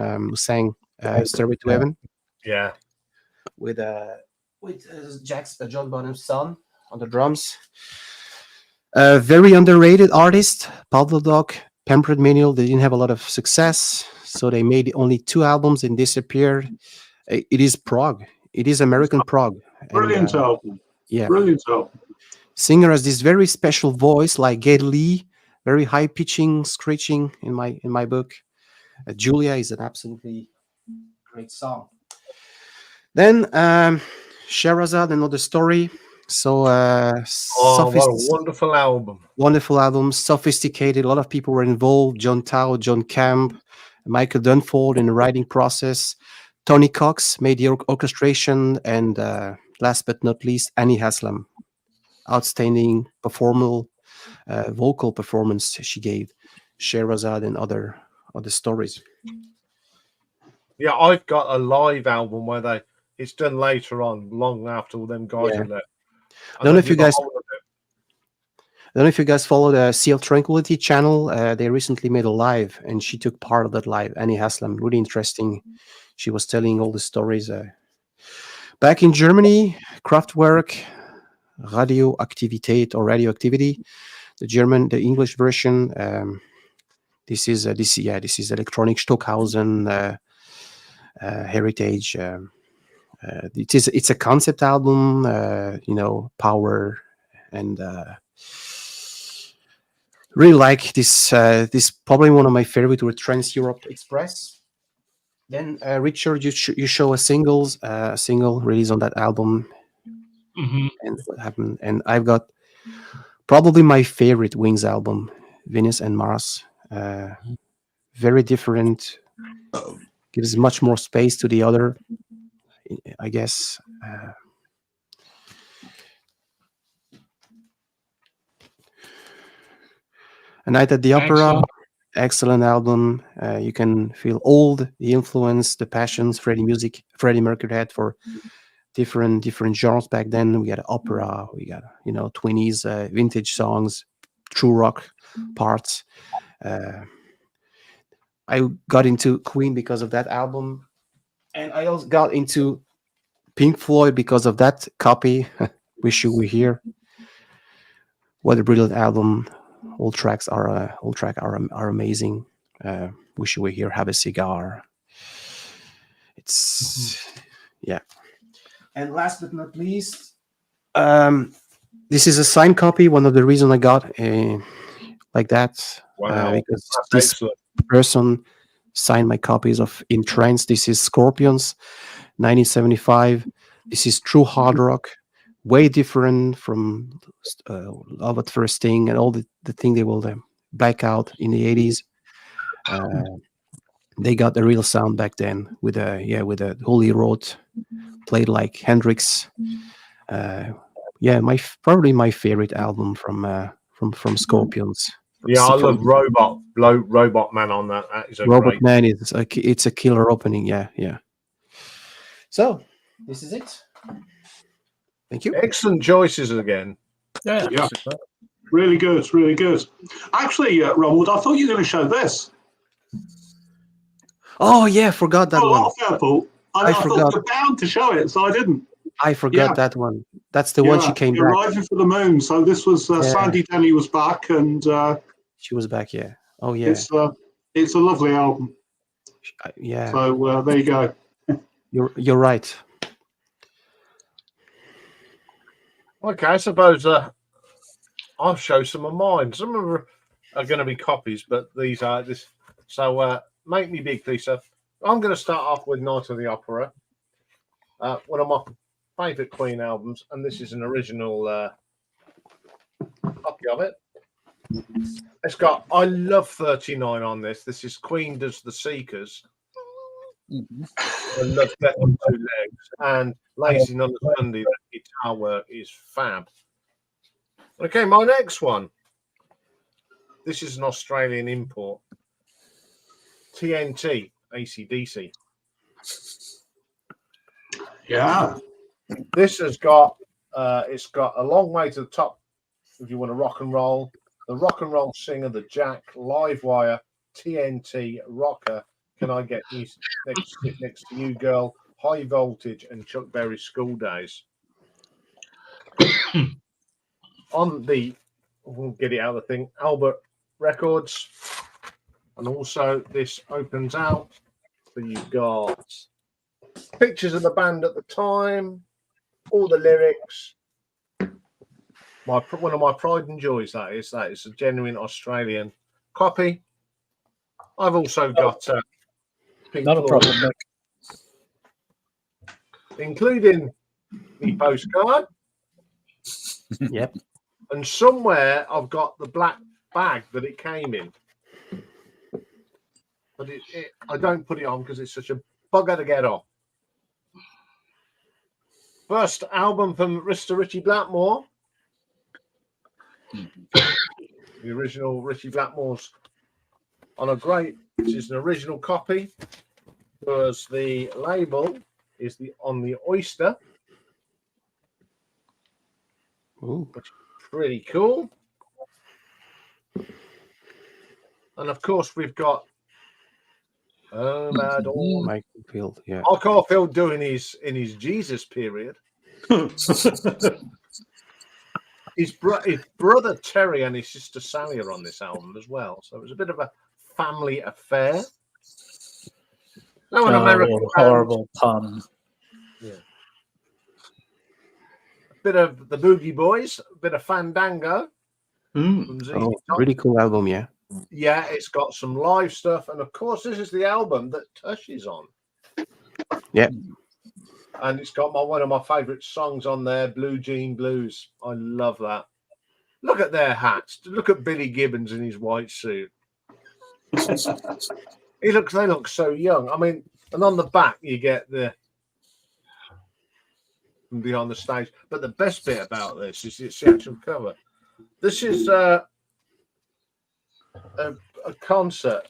"Stairway to Heaven." Yeah, with John Bonham's son on the drums. Very underrated artist, Pablo Doc, Pampered Manual. They didn't have a lot of success, so they made only 2 albums and disappeared. It is prog. It is American prog. Brilliant album. Yeah. Brilliant album. Singer has this very special voice, like Geddy Lee, very high pitching, screeching in my book. Julia is an absolutely great song. Then Sherazade, another story. So what a wonderful album. Wonderful album, sophisticated. A lot of people were involved. John Tao, John Camp, Michael Dunford in the writing process. Tony Cox made the orchestration, and last but not least, Annie Haslam. Outstanding vocal performance she gave. Sherazade and other stories. Yeah, I've got a live album where it's done later on, long after all them guys have left. I don't know if you guys follow the Sea of Tranquility channel. They recently made a live, and she took part of that live. Annie Haslam, really interesting. She was telling all the stories. Back in Germany, Kraftwerk, Radioaktivität or Radioactivity, the English version. This is electronic Stockhausen heritage. It's a concept album, power, and really like this. This probably one of my favorite were Trans Europe Express. Then Richard, you show a single release on that album. Mm-hmm. And what happened? And I've got probably my favorite Wings album, Venus and Mars. Very different. Gives much more space to the other, I guess. A Night at the Opera, excellent album. You can feel all the influence, the passions Freddie Mercury had for different genres back then. We got opera, we got 20s vintage songs, true rock parts. I got into Queen because of that album, and I also got into Pink Floyd because of that copy. Wish You Were Here. What a brilliant album! All tracks are amazing. Wish You Were Here. Have a Cigar. It's yeah. And last but not least, this is a signed copy. One of the reasons I got like that, because this person signed my copies of In Trance. This is Scorpions, 1975. This is true hard rock, way different from Love at First Sting and all the thing they will back out in the 80s. They got the real sound back then with a Holy Road, played like Hendrix. Probably my favorite album from Scorpions. Yeah, I love Robot Man on that. That is a Robot great. Man it's a killer opening. Yeah. So this is it. Thank you. Excellent choices again. Yeah. Yeah. Really good, really good. Actually, Ronald, I thought you were going to show this. Oh yeah, forgot that one. I forgot. thought you were bound to show it, so I didn't. I forgot that one. That's the one she came back. Arriving for the Moon. So this was Sandy Denny was back, and she was back. Yeah. Oh yeah. It's a lovely album. Yeah. So there you go. You're right. Okay, I suppose I'll show some of mine. Some of them are going to be copies, but these are this. So make me big, Lisa. I'm going to start off with Night of the Opera, one of my favourite Queen albums, and this is an original copy of it. It's got I Love 39 on this. This is Queen Does the Seekers. I love Death on Two Legs and Lazy on the Sunday. That guitar work is fab. Okay, my next one. This is an Australian import. TNT, AC/DC. Yeah. This has got it's got a long way to the top if you want to rock and roll. The rock and roll singer, the Jack, Live Wire, TNT, Rocker, Can I Get You next to You Girl, High Voltage, and Chuck Berry School Days. On the, we'll get it out of the thing, Albert Records. And also this opens out. So you've got pictures of the band at the time, all the lyrics. One of my pride and joys, that is a genuine Australian copy. I've also got Pink Not a Floyd, problem, Nick. including the postcard. Yep. And somewhere I've got the black bag that it came in. But I don't put it on because it's such a bugger to get off. First album from Mr. Richie Blackmore. The original Richie Blackmore's on a great, which is an original copy, because the label is on the Oyster. Ooh. Which is pretty cool. And of course we've got Michael Field, yeah. Mark Caulfield doing in his Jesus period. His brother Terry and his sister Sally are on this album as well, so it was a bit of a family affair. No, an American horrible pun. Yeah. A bit of the Boogie Boys, a bit of Fandango. From ZZ Top. Really cool album, yeah. Yeah, it's got some live stuff, and of course, this is the album that Tush is on. Yeah. And it's got one of my favourite songs on there, Blue Jean Blues. I love that. Look at their hats. Look at Billy Gibbons in his white suit. They look so young. I mean, and on the back you get the from behind the stage. But the best bit about this is it's the actual cover. This is a concert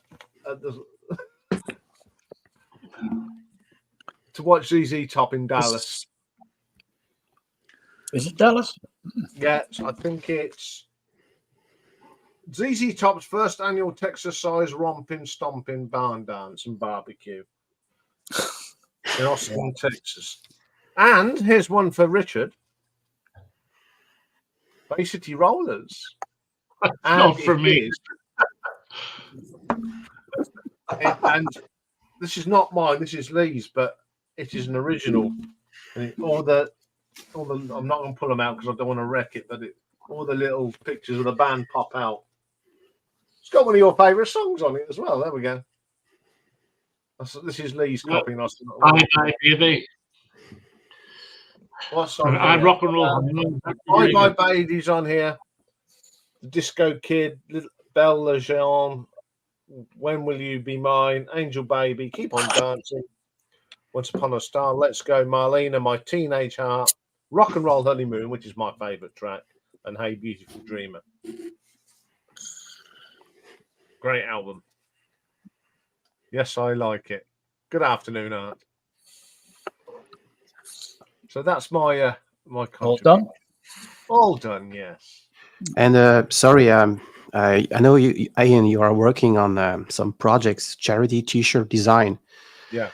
at the to watch ZZ Top in Dallas. Is it Dallas? Yes, I think it's ZZ Top's first annual Texas-sized romping, stomping, barn dance and barbecue in Austin, Texas. And here's one for Richard. Bay City Rollers. Not for me. And this is not mine. This is Lee's, but it is an original. And I'm not going to pull them out because I don't want to wreck it. But all the little pictures of the band pop out. It's got one of your favourite songs on it as well. There we go. This is Lee's copying us. Bye, baby. What's on And here? rock and roll. Bye Bye Baby's on here. The Disco Kid, Little Belle Lejeune, When Will You Be Mine, Angel Baby, Keep on Dancing, Once Upon a Star, Let's Go, Marlena, My Teenage Heart, Rock and Roll Honeymoon, which is my favourite track, and Hey Beautiful Dreamer. Great album. Yes, I like it. Good afternoon, Art. So that's my my All done? All done, yes. And sorry, I know you, Ian, you are working on some projects, charity T-shirt design. Yeah.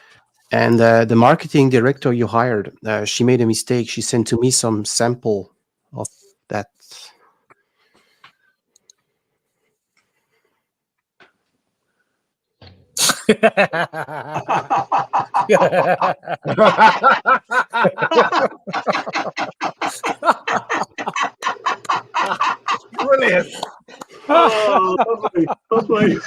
And the marketing director you hired, she made a mistake. She sent to me some sample of that. Brilliant. Oh, lovely, lovely.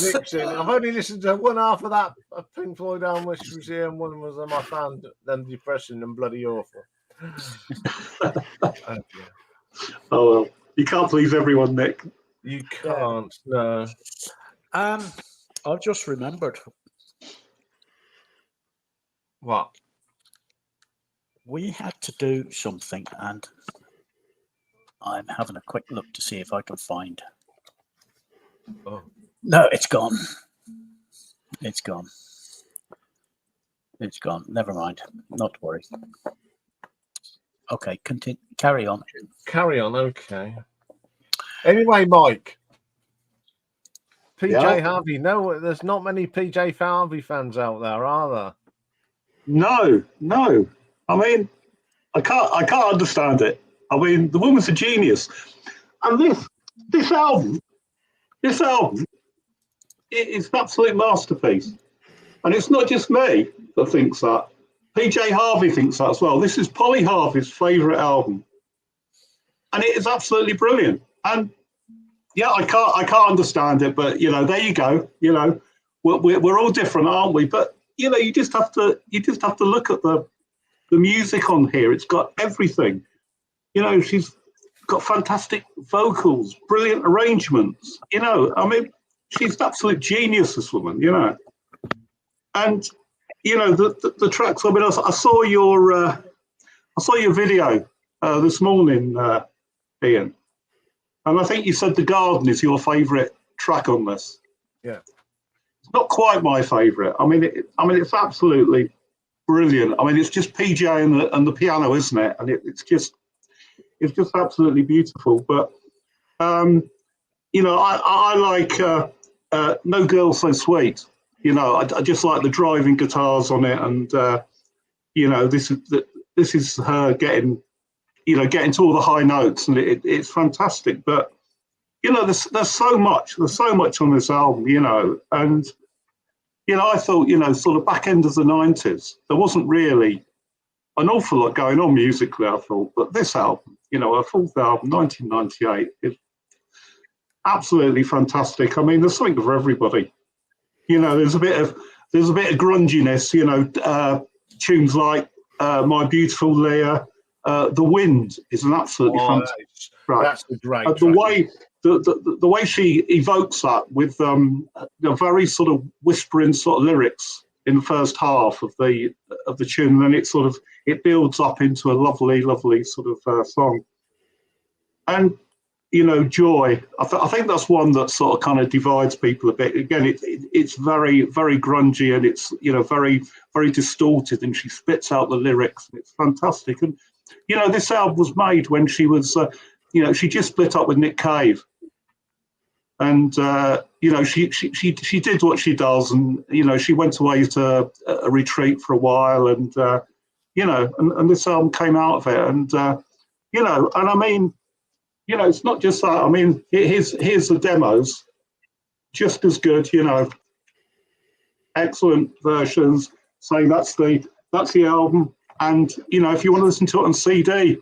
Nixon. I've only listened to one half of that of Pink Floyd Down West Museum. One was on my fan, then depressing and bloody awful. Oh, dear. Oh well, you can't please everyone, Nick. You can't. No. I've just remembered What? we had to do something, and I'm having a quick look to see if I can find. Oh. No, it's gone. It's gone. It's gone. Never mind. Not to worry. Okay, continue. Carry on. Carry on. Okay. Anyway, Mike. PJ Yeah? Harvey. No, there's not many PJ Harvey fans out there, are there? No. I mean, I can't understand it. I mean, the woman's a genius, and this album, it's an absolute masterpiece. And it's not just me that thinks that. PJ Harvey thinks that as well. This is Polly Harvey's favourite album, and it is absolutely brilliant. And yeah, I can't understand it, but you know, there you go. You know, we're all different, aren't we? But you know, you just have to look at the music on here. It's got everything. You know, she's got fantastic vocals, brilliant arrangements. You know, I mean, she's an absolute genius, this woman. You know, and you know the tracks. I mean, I saw your video this morning, Ian, and I think you said "The Garden" is your favourite track on this. Yeah, it's not quite my favourite. I mean, it's absolutely brilliant. I mean, it's just PJ and the piano, isn't it? And it's just absolutely beautiful. But you know, I like "No Girl So Sweet." You know, I just like the driving guitars on it, and you know, this is her getting to all the high notes, and it's fantastic. But you know, there's so much on this album, you know, and you know, I thought, you know, sort of back end of the 90s, there wasn't really an awful lot going on musically, I thought, but this album, you know, her fourth album, 1998, is absolutely fantastic. I mean, there's something for everybody. You know, there's a bit of grunginess, you know, tunes like My Beautiful Leah, The Wind is an absolutely fantastic track. That's a great track. The way she evokes that with a very sort of whispering sort of lyrics in the first half of the tune, and then it builds up into a lovely sort of song. And you know, Joy, I think that's one that sort of kind of divides people a bit. Again, it's very, very grungy, and it's, you know, very, very distorted, and she spits out the lyrics, and it's fantastic. And, you know, this album was made when she was, you know, she just split up with Nick Cave. And, you know, she did what she does, and, you know, she went away to a retreat for a while, and, you know, and this album came out of it. And, you know, and I mean, you know, it's not just that. I mean, here's the demos, just as good. You know, excellent versions. Saying that's the album. And you know, if you want to listen to it on CD,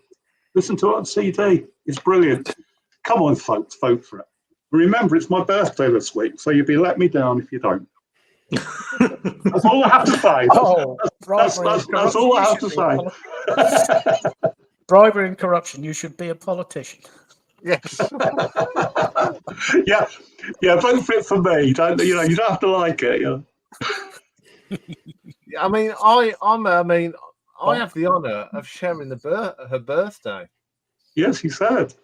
listen to it on CD. It's brilliant. Come on, folks, vote for it. Remember, it's my birthday this week, so you'll be let me down if you don't. That's all I have to say. That's all I have to say. Bribery and corruption. You should be a politician. Yes. yeah, vote for it for me. You don't have to like it. You know? I mean, I have the honour of sharing her birthday. Yes, he said.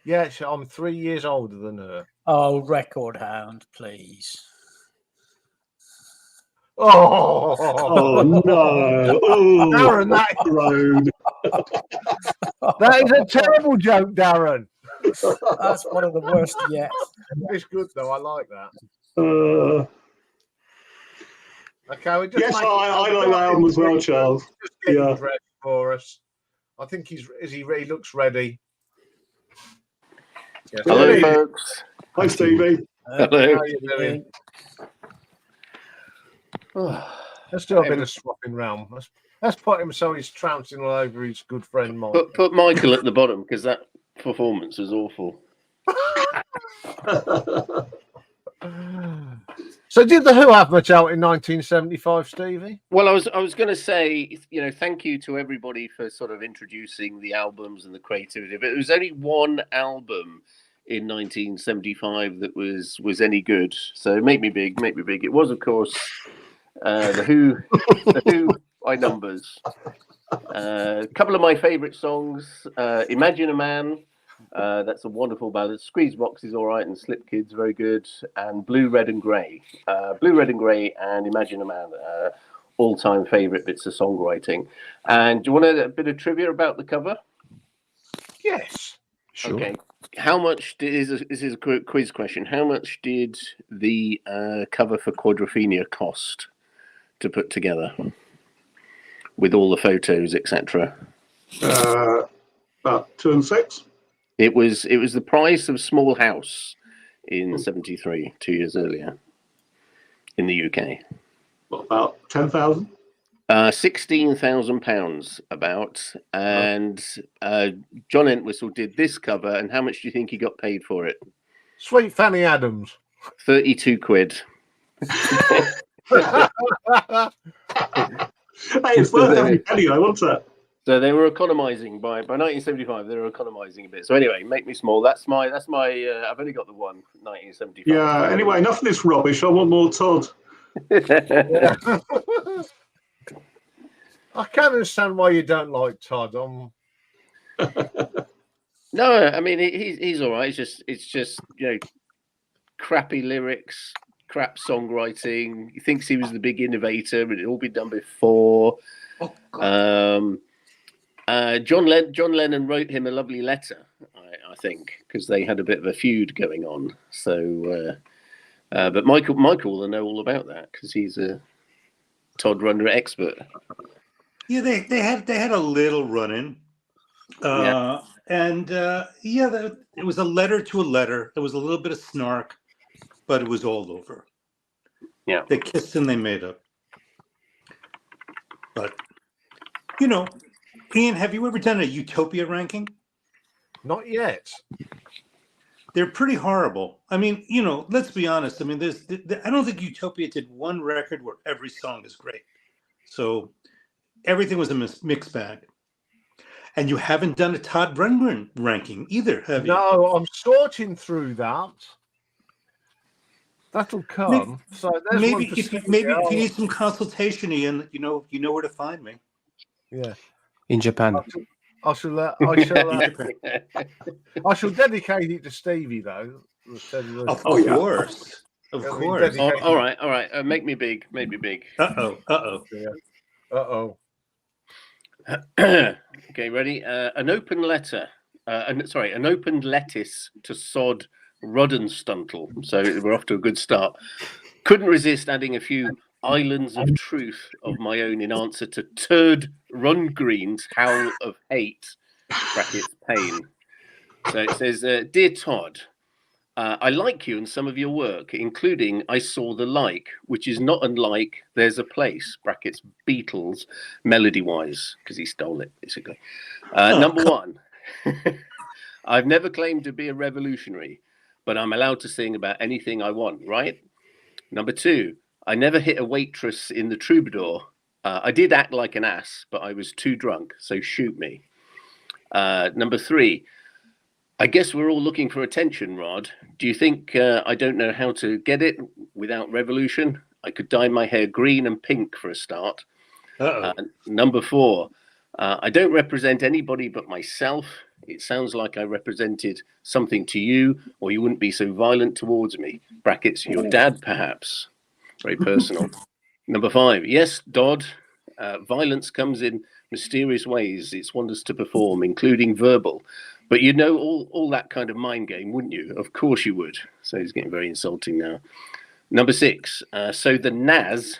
Yeah, I'm 3 years older than her. Oh, record hound, please. Oh no! Oh, Darren, that is a terrible joke, Darren. That's one of the worst yet. It's good though. I like that. Okay, we just yes, I like that one as well, Charles. Just getting dressed for us. I think he looks ready. Yes. Hello, folks. Hi, Stevie. Hello. How you doing? Let's do a bit of swapping round. Let's put him so he's trouncing all over his good friend Michael. Put Michael at the bottom because that performance was awful. So did the Who have much out in 1975, Stevie? Well, I was going to say, thank you to everybody for sort of introducing the albums and the creativity. But it was only one album in 1975 that was any good. So make me big. It was, of course, the Who by Numbers. A couple of my favourite songs: "Imagine a Man." That's a wonderful ballad. Squeeze Box is all right, and Slip Kid's very good. And Blue, Red and Grey. Blue, Red and Grey and Imagine a Man, all-time favourite bits of songwriting. And do you want a bit of trivia about the cover? Yes. Sure. Okay. How much this is a quiz question. How much did the cover for Quadrophenia cost to put together, with all the photos, etc.? About 2 and 6. It was the price of Small House in '73, 2 years earlier, in the UK. What, about 10,000? £16,000 about, and John Entwistle did this cover. And how much do you think he got paid for it? Sweet Fanny Adams. 32 quid. Hey, it's worth every penny, though, wasn't it? So they were economising by 1975. They were economising a bit. So anyway, make me small. That's my. I've only got the one 1975. Yeah. Anyway, enough of this rubbish. I want more Todd. Yeah. I can't understand why you don't like Todd. No, I mean he's all right. It's just crappy lyrics, crap songwriting. He thinks he was the big innovator, but it all been done before. Oh, God. John Lennon wrote him a lovely letter, I think, because they had a bit of a feud going on. So, but Michael will know all about that because he's a Todd Runner expert. Yeah, they had a little run-in, and it was a letter to a letter. There was a little bit of snark, but it was all over. Yeah, they kissed and they made up. But Ian, have you ever done a Utopia ranking? Not yet. They're pretty horrible. I mean, let's be honest. I mean, I don't think Utopia did one record where every song is great. So everything was a mixed bag. And you haven't done a Todd Rundgren ranking either, have you? No, I'm sorting through that. That'll come. Maybe if you need some consultation, Ian, you know where to find me. Yeah. In Japan. I shall dedicate it to Stevie though. Of course. All right. Make me big. Uh-oh. Okay, ready? An open letter. An opened lettuce to sod Ruddenstuntle. So we're off to a good start. Couldn't resist adding a few islands of truth of my own in answer to Turd Rundgren's howl of hate, brackets pain. So it says, Dear Todd, I like you and some of your work, including I Saw the Like, which is not unlike There's a Place, brackets Beatles, melody-wise, because he stole it, basically. Number one, I've never claimed to be a revolutionary, but I'm allowed to sing about anything I want, right? Number 2, I never hit a waitress in the Troubadour. I did act like an ass, but I was too drunk, so shoot me. Number 3, I guess we're all looking for attention, Rod. Do you think I don't know how to get it without revolution? I could dye my hair green and pink for a start. Number 4, I don't represent anybody but myself. It sounds like I represented something to you, or you wouldn't be so violent towards me. Brackets, your dad, perhaps. Very personal. Number 5, yes, Dodd. Violence comes in mysterious ways. It's wonders to perform, including verbal. But you know all that kind of mind game, wouldn't you? Of course you would. So he's getting very insulting now. Number 6, so the Nas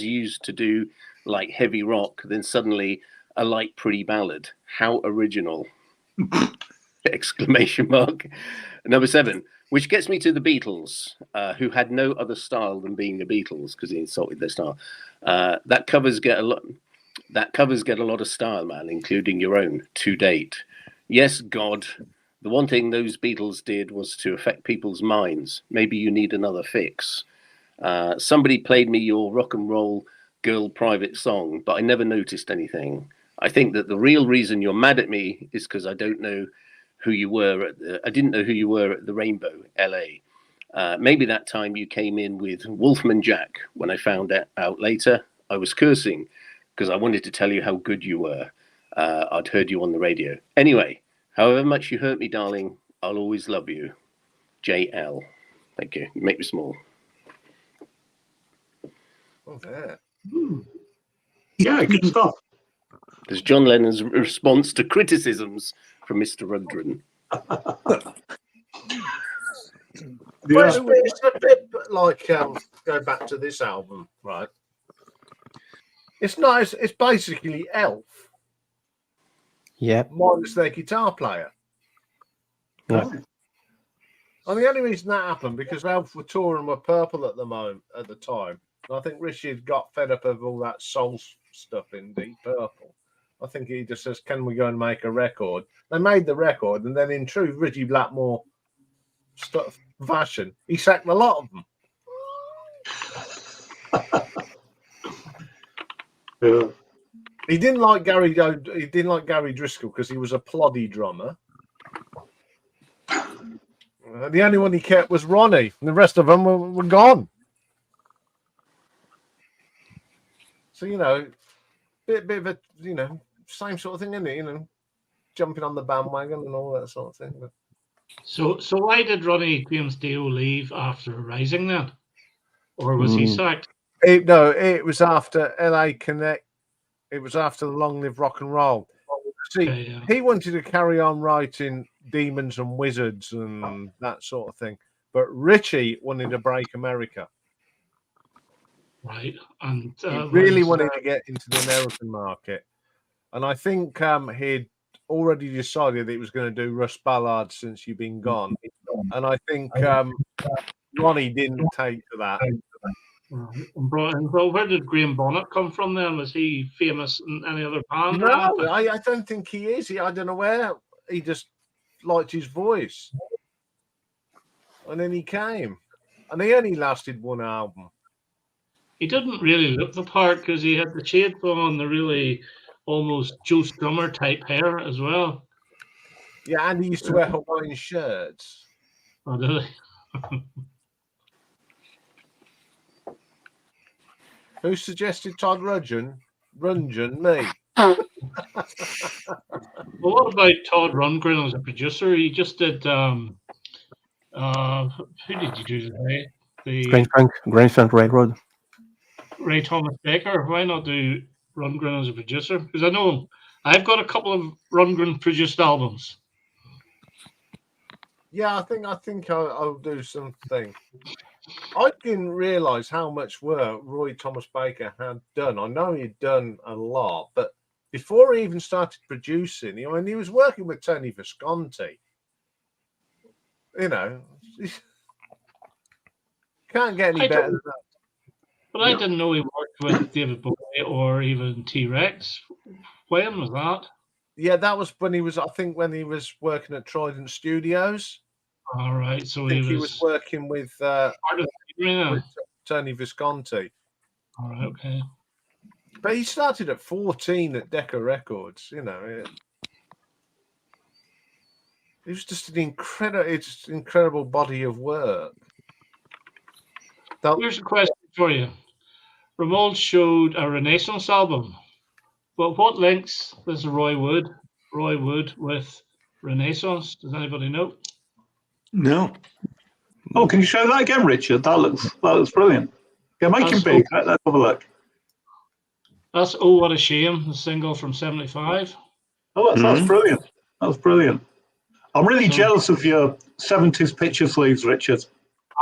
used to do like heavy rock, then suddenly a light pretty ballad. How original! Exclamation mark. Number 7, which gets me to the Beatles, who had no other style than being the Beatles because he insulted their style. That covers get a lot of style, man, including your own to date. Yes, God, the one thing those Beatles did was to affect people's minds. Maybe you need another fix. Somebody played me your rock and roll girl private song, but I never noticed anything. I think that the real reason you're mad at me is because I didn't know who you were at the Rainbow, LA. Maybe that time you came in with Wolfman Jack. When I found out later, I was cursing because I wanted to tell you how good you were. I'd heard you on the radio. Anyway, however much you hurt me, darling, I'll always love you. JL. Thank you. You make me small. Oh, there. Yeah, good stuff. There's John Lennon's response to criticisms from Mr. Rundgren. Well, it's a bit like go back to this album, right? It's nice. It's basically Elf. Yeah. Minus their guitar player. Yeah. And the only reason that happened because Elf were touring with Purple at the time. And I think Richard got fed up of all that soul stuff in Deep Purple. I think he just says, "Can we go and make a record?" They made the record, and then in true Richie Blackmore stuff fashion, he sacked a lot of them. Yeah. He didn't like Gary Driscoll because he was a ploddy drummer. The only one he kept was Ronnie, and the rest of them were gone. So bit of a same sort of thing, isn't it? Jumping on the bandwagon and all that sort of thing. But... So why did Ronnie James Dio leave after Rising then, or was he sacked? It was after LA Connect. It was after the Long Live Rock and Roll. See, He wanted to carry on writing Demons and Wizards and that sort of thing, but Richie wanted to break America. Right, and he really wanted to get into the American market, and I think he'd already decided that he was going to do Russ Ballard Since You've Been Gone, and I think Ronnie didn't take to that. Well, where did Graham Bonnet come from then? Was he famous in any other band? No, I don't think he is. I don't know where. He just liked his voice. And then he came. And he only lasted one album. He didn't really look the part because he had the shades on, the really almost Joe Strummer type hair as well. Yeah, and he used to wear Hawaiian shirts. Oh, did he? Who suggested Todd Rundgren? Me. Well, what about Todd Rundgren as a producer? He just did. Who did you do today? Grand Funk Railroad. Ray Thomas Baker. Why not do Rundgren as a producer? Because I know I've got a couple of Rundgren produced albums. Yeah, I think I'll do something. I didn't realise how much work Roy Thomas Baker had done. I know he'd done a lot, but before he even started producing, he was working with Tony Visconti. Can't get any better than that. But I didn't know he worked with David Bowie or even T-Rex. When was that? Yeah, that was when he was. I think when he was working at Trident Studios. All right, so I think he was working with Tony Visconti. All right, okay. But he started at 14 at Decca Records. You know, it was just an incredible body of work. Here's a question for you. Ramon showed a Renaissance album, but what links does Roy Wood with Renaissance? Does anybody know? No. Oh, can you show that again, Richard? That looks brilliant. Yeah, make him big. Let's have a look. That's Oh What a Shame, the single from '75. Oh, that's brilliant. That's brilliant. I'm really jealous of your 70s picture sleeves, Richard.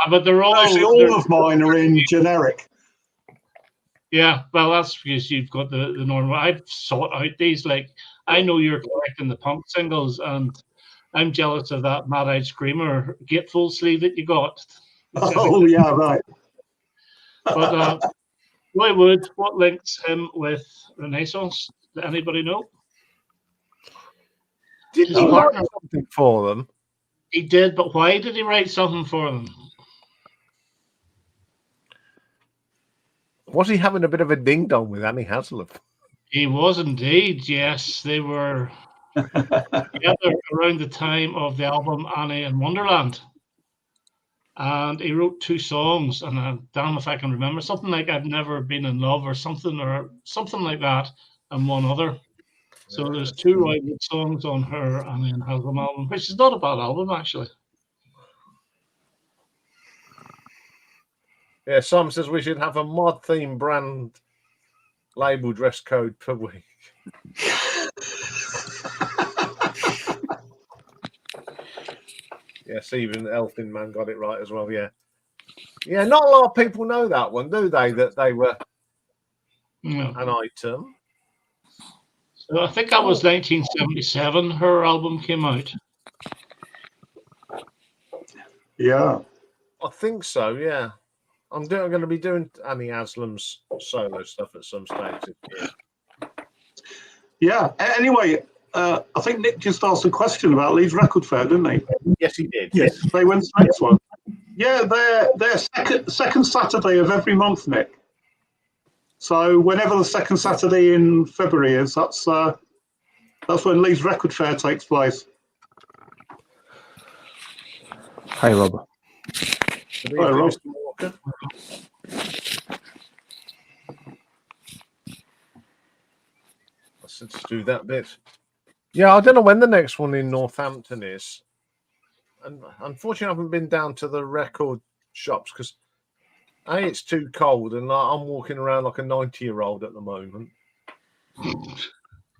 But they're all of mine are in generic. Yeah, well, that's because you've got the normal. I've sought out these. Like, I know you're collecting the punk singles, and I'm jealous of that Mad Eyed Screamer gatefold sleeve that you got. Oh, yeah, right. But Roy Wood, what links him with Renaissance? Does anybody know? Did he write something for them? He did, but why did he write something for them? Was he having a bit of a ding-dong with Annie Haslam? He was indeed, yes. They were together around the time of the album Annie in Wonderland. And he wrote 2 songs, and damn if I can remember, something like I've Never Been in Love or something like that, and one other. So there's 2 Roy Wood songs on her Annie and Haslam album, which is not a bad album, actually. Yeah, Sam says we should have a mod theme brand label dress code per week. Yes, even Elfin Man got it right as well. Yeah, yeah. Not a lot of people know that one, do they? That they were an item. So I think that was 1977. Her album came out. Yeah, I think so. Yeah, I'm going to be doing Annie Haslam's solo stuff at some stage. Yeah. Anyway, I think Nick just asked a question about Leeds Record Fair, didn't he? Yes, he did. Yes. They went to the next one. Yeah, they're second Saturday of every month, Nick. So whenever the second Saturday in February is, that's when Leeds Record Fair takes place. Hi, Rob. Hi, Rob. Let's do that bit. Yeah, I don't know when the next one in Northampton is. And unfortunately, I haven't been down to the record shops because it's too cold and I'm walking around like a 90-year-old at the moment.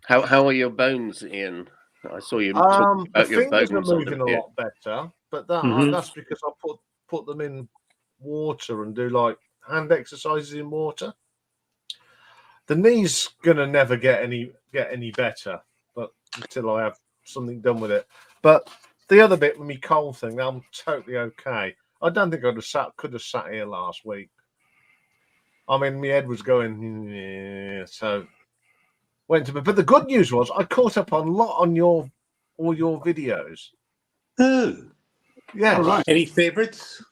How are your bones, Ian? I saw you talking about your bones. The fingers are moving a lot better, but that's because I put them in water and do like hand exercises in water. The knee's gonna never get any better, but until I have something done with it. But the other bit with me cold thing, I'm totally okay. I don't think could have sat here last week. I mean, my head was going, so went to bed. But the good news was I caught up on all your videos. Oh, yeah. Right. Any favorites?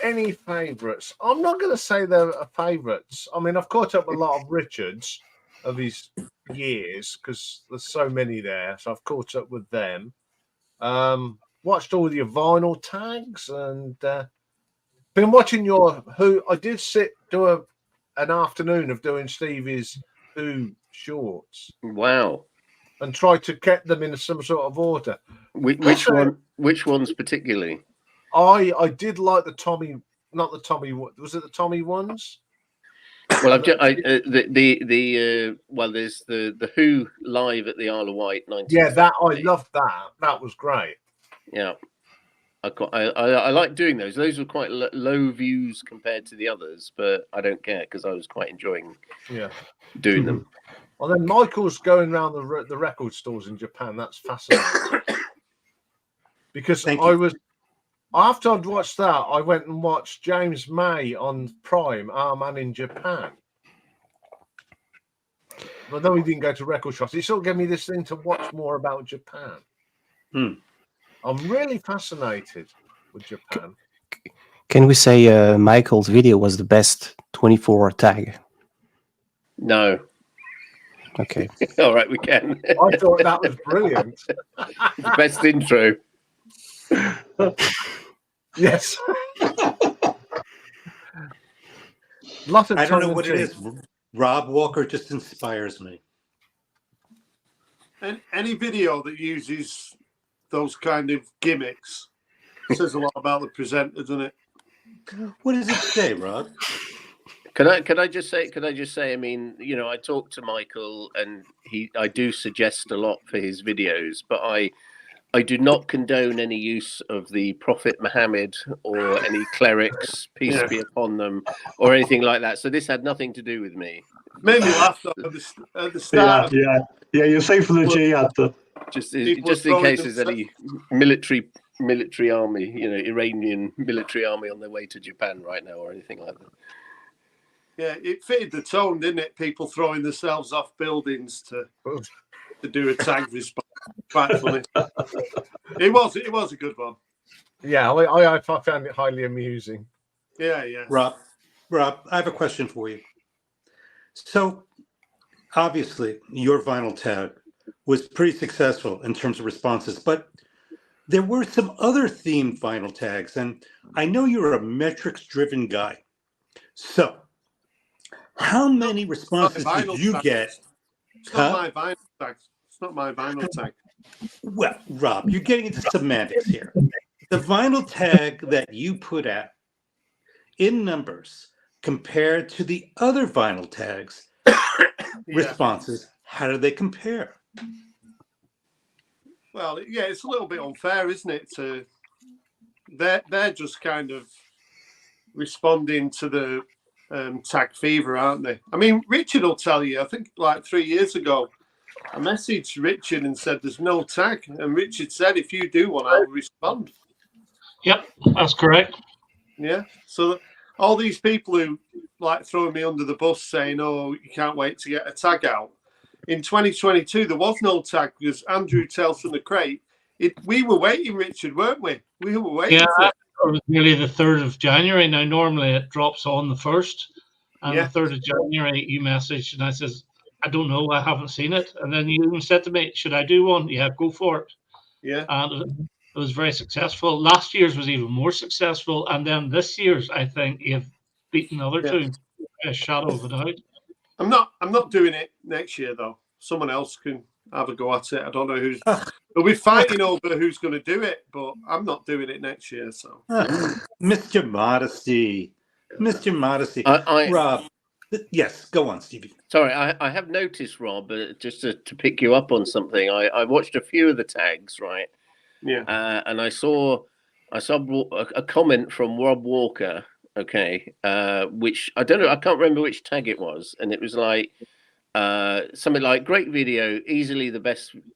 Any favourites? I'm not going to say they're favourites. I mean, I've caught up a lot of Richards of his years because there's so many there. So I've caught up with them. Watched all your vinyl tags and been watching your Who. I did do an afternoon of doing Stevie's Who shorts. Wow. And try to get them in some sort of order. Which ones particularly? I did like the Tommy, not the Tommy. Was it the Tommy ones? Well, there's the Who live at the Isle of Wight. Yeah, I loved that. That was great. Yeah, I like doing those. Those were quite low views compared to the others, but I don't care because I was quite enjoying doing them. Well, then Michael's going around the record stores in Japan. That's fascinating. Because after I'd watched that, I went and watched James May on Prime, Our Man in Japan. although he didn't go to record shops, he still gave me this thing to watch more about Japan. I'm really fascinated with Japan. Can we say Michael's video was the best 24 tag? No. Okay. All right, we can. I thought that was brilliant. The best intro. Yes. Lot of I don't know tongue what and it is. Rob Walker just inspires me. And any video that uses those kind of gimmicks says a lot about the presenter, doesn't it? What does it say, Rob? Can I just say? I mean, you know, I talk to Michael, and I do suggest a lot for his videos, but I do not condone any use of the Prophet Muhammad or any clerics, peace be upon them, or anything like that. So this had nothing to do with me. Made me laugh though, at the start. Yeah. You're safe for the jihad. Just in case there's any military army, you know, Iranian military army on their way to Japan right now or anything like that. Yeah, it fitted the tone, didn't it? People throwing themselves off buildings to do a tag response. Quite funny. It was a good one. Yeah, I found it highly amusing. Yeah. Rob, I have a question for you. So, obviously, your vinyl tag was pretty successful in terms of responses, but there were some other themed vinyl tags, and I know you're a metrics-driven guy. So, how many responses did you get? It's not my vinyl tag. It's not my vinyl tag. Well, Rob, you're getting into semantics here. The vinyl tag that you put out in numbers compared to the other vinyl tags responses, how do they compare? Well, yeah, it's a little bit unfair, isn't it? They're just kind of responding to the tag fever, aren't they? I mean, Richard will tell you, I think like 3 years ago, I messaged Richard and said there's no tag, and Richard said if you do one, I'll respond. Yep, that's correct. Yeah, so all these people who like throwing me under the bus saying, oh, you can't wait to get a tag out. In 2022, there was no tag because Andrew Tales from the Crate. We were waiting, Richard, weren't we? We were waiting for it. It was nearly the 3rd of January. Now, normally it drops on the 1st. And the 3rd of January, you messaged, and I says, I don't know, I haven't seen it. And then you even said to me, should I do one? Yeah, go for it. Yeah. And it was very successful. Last year's was even more successful. And then this year's, I think, you've beaten the other two. A shadow of a doubt. I'm not doing it next year, though. Someone else can have a go at it. I don't know who's. We'll be fighting over who's going to do it, but I'm not doing it next year. So, Mr. Modesty. Rob, yes, go on, Stevie. Sorry, I have noticed, Rob, just to pick you up on something. I watched a few of the tags, right? Yeah. And I saw a comment from Rob Walker. Okay, which I don't know. I can't remember which tag it was, and it was like something like "great video, easily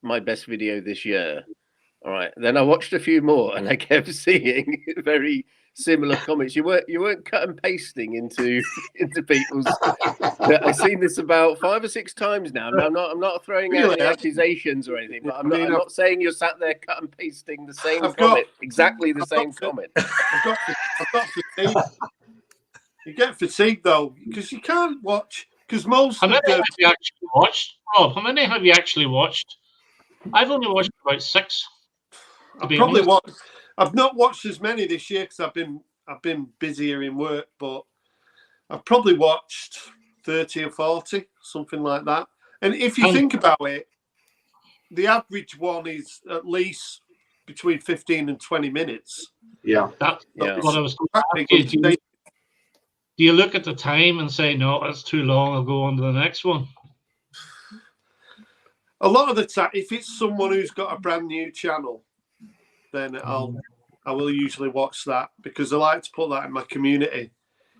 my best video this year." All right. Then I watched a few more, and I kept seeing very similar comments. You weren't cut and pasting into people's. I've seen this about 5 or 6 times now. I'm not throwing out any accusations or anything, but I'm not saying you're sat there cut and pasting the same comment, exactly the same comment. I've got fatigue. You get fatigued though, because you can't watch. Because most. How many have you actually watched, Rob? How many have you actually watched? I've only watched about 6. I've not watched as many this year because I've been busier in work, but I've probably watched 30 or 40, something like that. And if you think about it, the average one is at least between 15 and 20 minutes. Yeah. That's what I was going to ask you. Do you look at the time and say, no, that's too long, I'll go on to the next one? A lot of the time, if it's someone who's got a brand new channel, then I will usually watch that because I like to put that in my community,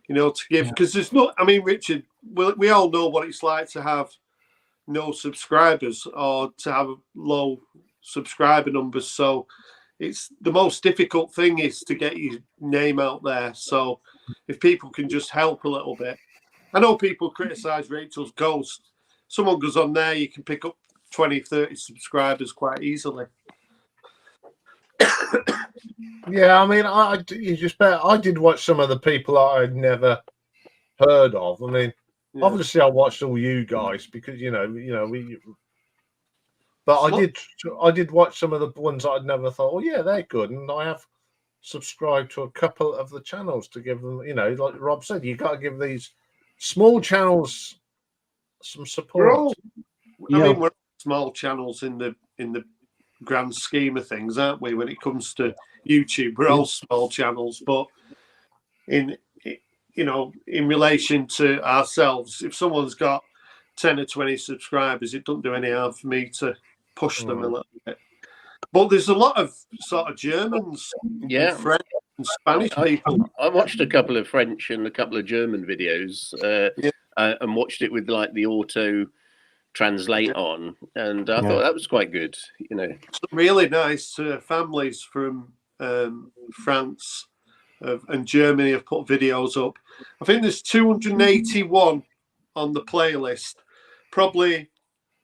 you know, to give, because there's no, I mean, Richard, we all know what it's like to have no subscribers or to have low subscriber numbers. So it's the most difficult thing is to get your name out there. So if people can just help a little bit. I know people criticize Rachel's ghost someone goes on there, you can pick up 20, 30 subscribers quite easily. Yeah, I mean, I did watch some of the people I'd never heard of. I mean, obviously, I watched all you guys because but I did watch some of the ones that I'd never thought. Oh, yeah, they're good, and I have subscribed to a couple of the channels to give them. Like Rob said, you got to give these small channels some support. I mean, we're small channels in the grand scheme of things, aren't we? When it comes to YouTube, we're all small channels, but in relation to ourselves, if someone's got 10 or 20 subscribers, it doesn't do any harm for me to push them a little bit. But there's a lot of sort of Germans, and French and Spanish people. I watched a couple of French and a couple of German videos, and watched it with like the auto translate on, and I thought that was quite good. Some really nice families from France and Germany have put videos up. I think there's 281 on the playlist. Probably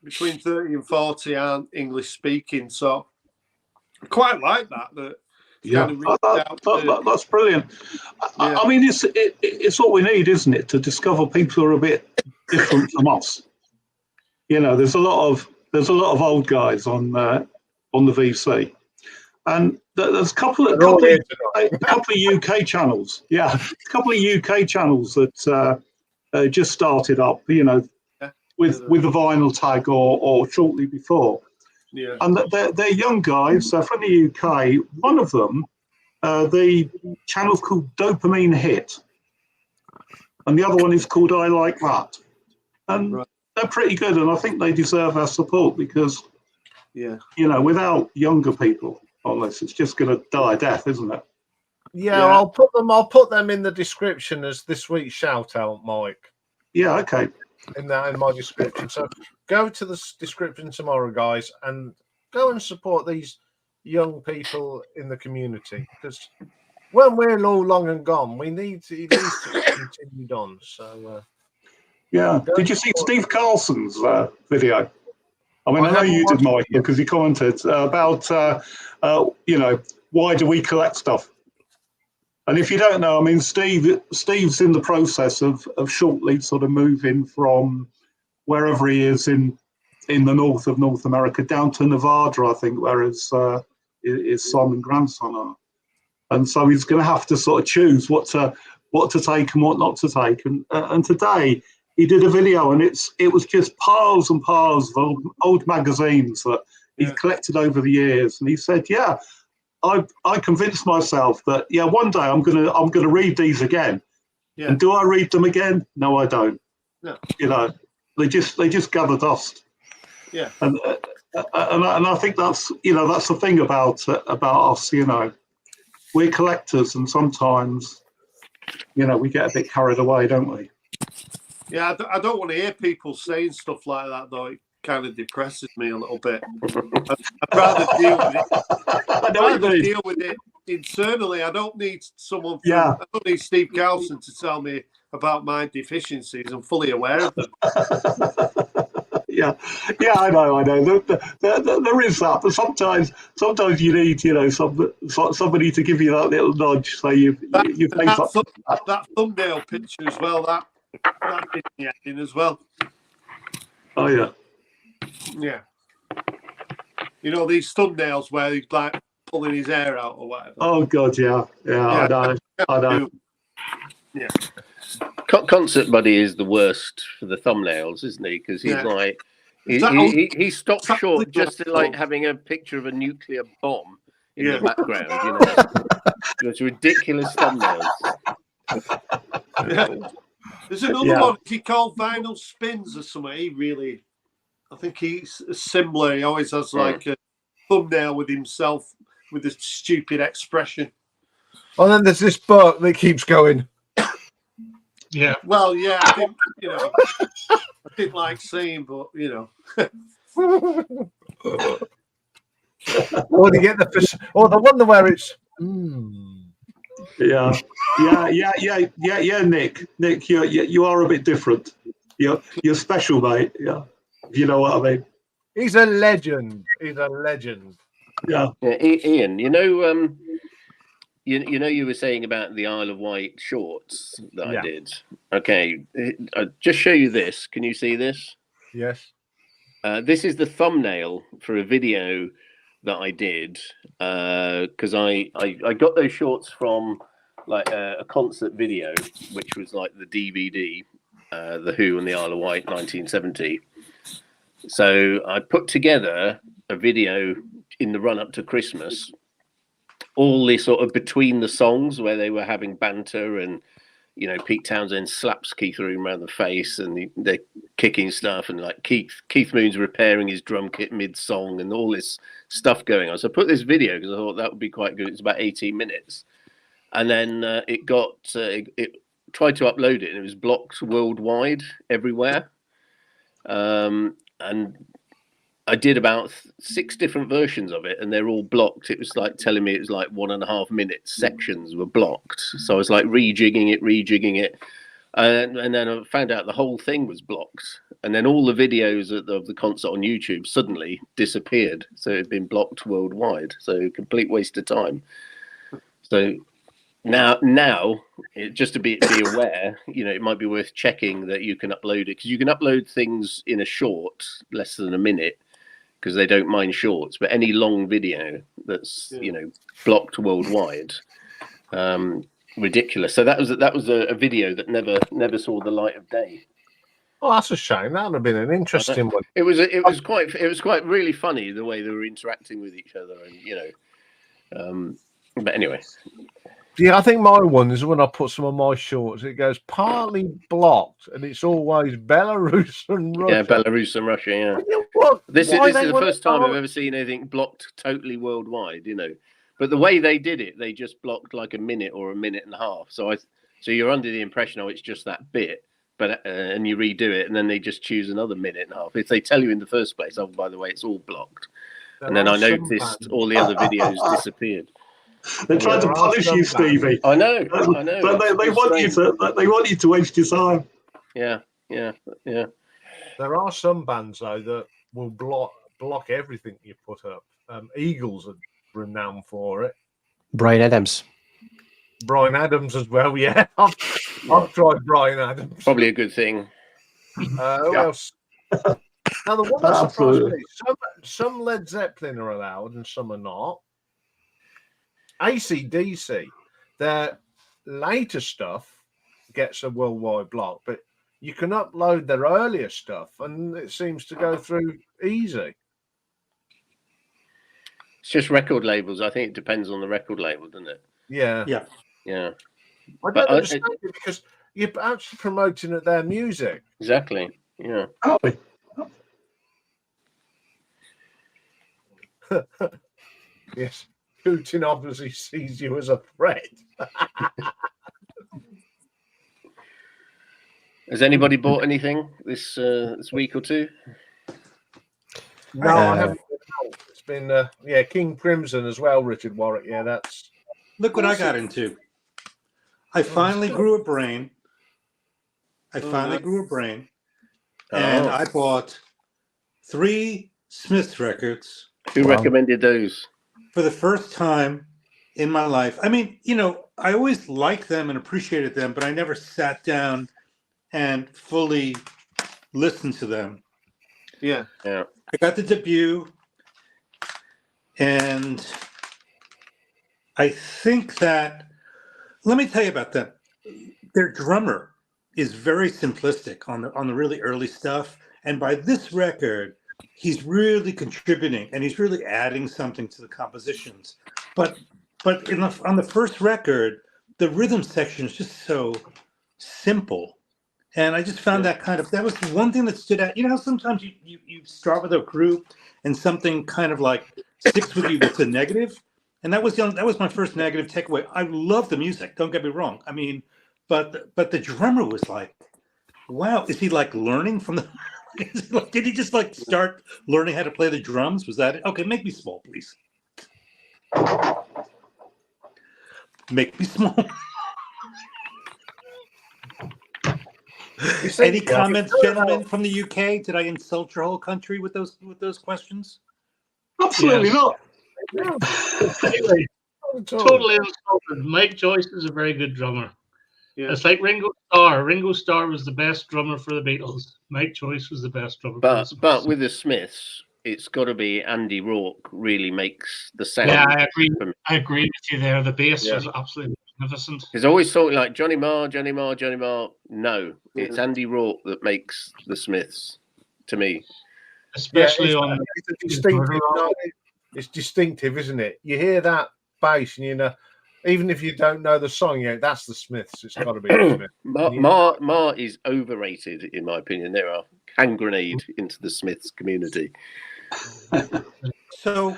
between 30 and 40 aren't English speaking, so I quite like that. That's brilliant. I mean, it's what we need, isn't it, to discover people who are a bit different from us. There's a lot of old guys on the VC, and there's a couple of UK channels. Yeah, a couple of UK channels that just started up. With the vinyl tag or shortly before. Yeah, and they're young guys. They're from the UK. One of them, the channel's called Dopamine Hit, and the other one is called I Like That. And they're pretty good, and I think they deserve our support because, without younger people on this, it's just going to die a death, isn't it? Yeah, I'll put them in the description as this week's shout out, Mike. Yeah, okay. In my description. So go to the description tomorrow, guys, and go and support these young people in the community, because when we're all long and gone, it needs to continue on. So did you see Steve Carlson's video? I mean, I know you did, Mike, because he commented about why do we collect stuff? And if you don't know, I mean, Steve's in the process of shortly sort of moving from wherever he is in the north of North America down to Nevada, I think, where his son and grandson are. And so he's going to have to sort of choose what to take and what not to take. And today he did a video, and it was just piles and piles of old magazines that he's collected over the years. And he said, I convinced myself that one day I'm gonna read these again. Yeah. And do I read them again? No, I don't. No. They just gather dust. Yeah. And I think that's the thing about us. We're collectors, and sometimes we get a bit carried away, don't we? Yeah, I don't want to hear people saying stuff like that, though. It kind of depresses me a little bit. I'd rather deal with it internally. I don't need someone. I don't need Steve Carlson to tell me about my deficiencies. I'm fully aware of them. I know. There is that, but sometimes you need, somebody to give you that little nudge. So that thumbnail picture as well. That did me in as well. Oh yeah. Yeah. These thumbnails where he's like pulling his hair out or whatever. Oh God, yeah. I know. Yeah. Concert Buddy is the worst for the thumbnails, isn't he? Because he's like he stopped short just to like having a picture of a nuclear bomb in the background. It's ridiculous thumbnails. There's another one. He called Vinyl Spins or something. I think he's similar. He always has like a thumbnail with himself with a stupid expression. And then there's this book that keeps going. Yeah. Well, I didn't like seeing, but Or you get the one where it's. Yeah, Nick. Nick, you are a bit different. You're special, mate. Yeah. if you know what I mean. He's a legend. He's a legend. Yeah. Ian, you were saying about the Isle of Wight shorts that I did. Okay, I'll just show you this. Can you see this? Yes. This is the thumbnail for a video that I did because I got those shorts from like a concert video, which was like the DVD, The Who and the Isle of Wight 1970. So I put together a video in the run up to Christmas, all this sort of between the songs where they were having banter and, you know, Pete Townsend slaps Keith Moon around the face and they're kicking stuff and like Keith Moon's repairing his drum kit mid-song and all this stuff going on. So I put this video because I thought that would be quite good. It's about 18 minutes. And then it tried to upload it and it was blocked worldwide everywhere. And I did about 6 different versions of it and they're all blocked. It was like telling me it was like 1.5 minute sections were blocked. So I was like rejigging it. And then I found out the whole thing was blocked. And then all the videos of the concert on YouTube suddenly disappeared. So it had been blocked worldwide. So complete waste of time. So now just to be aware, you know, it might be worth checking that you can upload it because you can upload things in a short, less than a minute, because they don't mind shorts. But any long video that's you know blocked worldwide, ridiculous. So that was a video that never saw the light of day. Oh, that's a shame. That would have been an interesting one. It was quite really funny the way they were interacting with each other, and you know. But anyway. Yeah, I think my one is when I put some of my shorts, it goes partly blocked, and it's always Belarus and Russia. Yeah, Belarus and Russia, yeah. What? This is the first time I've ever seen anything blocked totally worldwide, you know. But the way they did it, they just blocked like a minute or a minute and a half. So you're under the impression, oh, it's just that bit, but and you redo it, and then they just choose another minute and a half. If they tell you in the first place, oh, by the way, it's all blocked. And then I noticed all the other videos disappeared. They tried to punish you, Stevie. I know. But they want you to waste your time. Yeah. There are some bands though that will block everything you put up. Eagles are renowned for it. Bryan Adams as well. Yeah, I've tried Bryan Adams. Probably a good thing. Who else? Now the one that surprised me, some Led Zeppelin are allowed and some are not. AC/DC, their later stuff gets a worldwide block, but you can upload their earlier stuff and it seems to go through easy. It's just record labels. I think it depends on the record label, doesn't it? Yeah. I don't understand it because you're actually promoting their music. Exactly. Yeah. Yes. Putin obviously sees you as a threat. Has anybody bought anything this week or two? No, I haven't. It's been King Crimson as well, Richard Warwick. Yeah, that's. Look what I got into. I finally grew a brain. And I bought 3 Smith records. Who recommended those? For the first time in my life. I mean, you know, I always liked them and appreciated them, but I never sat down and fully listened to them. Yeah. I got the debut, and I think that, let me tell you about them. Their drummer is very simplistic on the really early stuff, and by this record, he's really contributing and he's really adding something to the compositions. But on the first record, the rhythm section is just so simple. And I just found that was the one thing that stood out. You know how sometimes you start with a group and something kind of like sticks with you that's a negative? And that was my first negative takeaway. I love the music, don't get me wrong. I mean, but the drummer was like, wow, is he like learning from the did he just like start learning how to play the drums? Was that it? Okay, make me small, please. Make me small. Any comments, gentlemen, from the UK? Did I insult your whole country with those questions? Absolutely not. Totally insulted. Mike Joyce is a very good drummer. Yeah. It's like Ringo Starr. Ringo Starr was the best drummer for the Beatles. Mike Joyce was the best drummer for the Smiths. But with the Smiths, it's got to be Andy Rourke really makes the sound. Yeah, I agree with you there. The bass was absolutely magnificent. There's always thought like Johnny Marr. No, it's Andy Rourke that makes the Smiths to me. Especially on it's distinctive, isn't it? You hear that bass and you know, even if you don't know the song, that's the Smiths. It's got to be the Smiths. Marr is overrated, in my opinion. There are hand grenade into the Smiths community. So,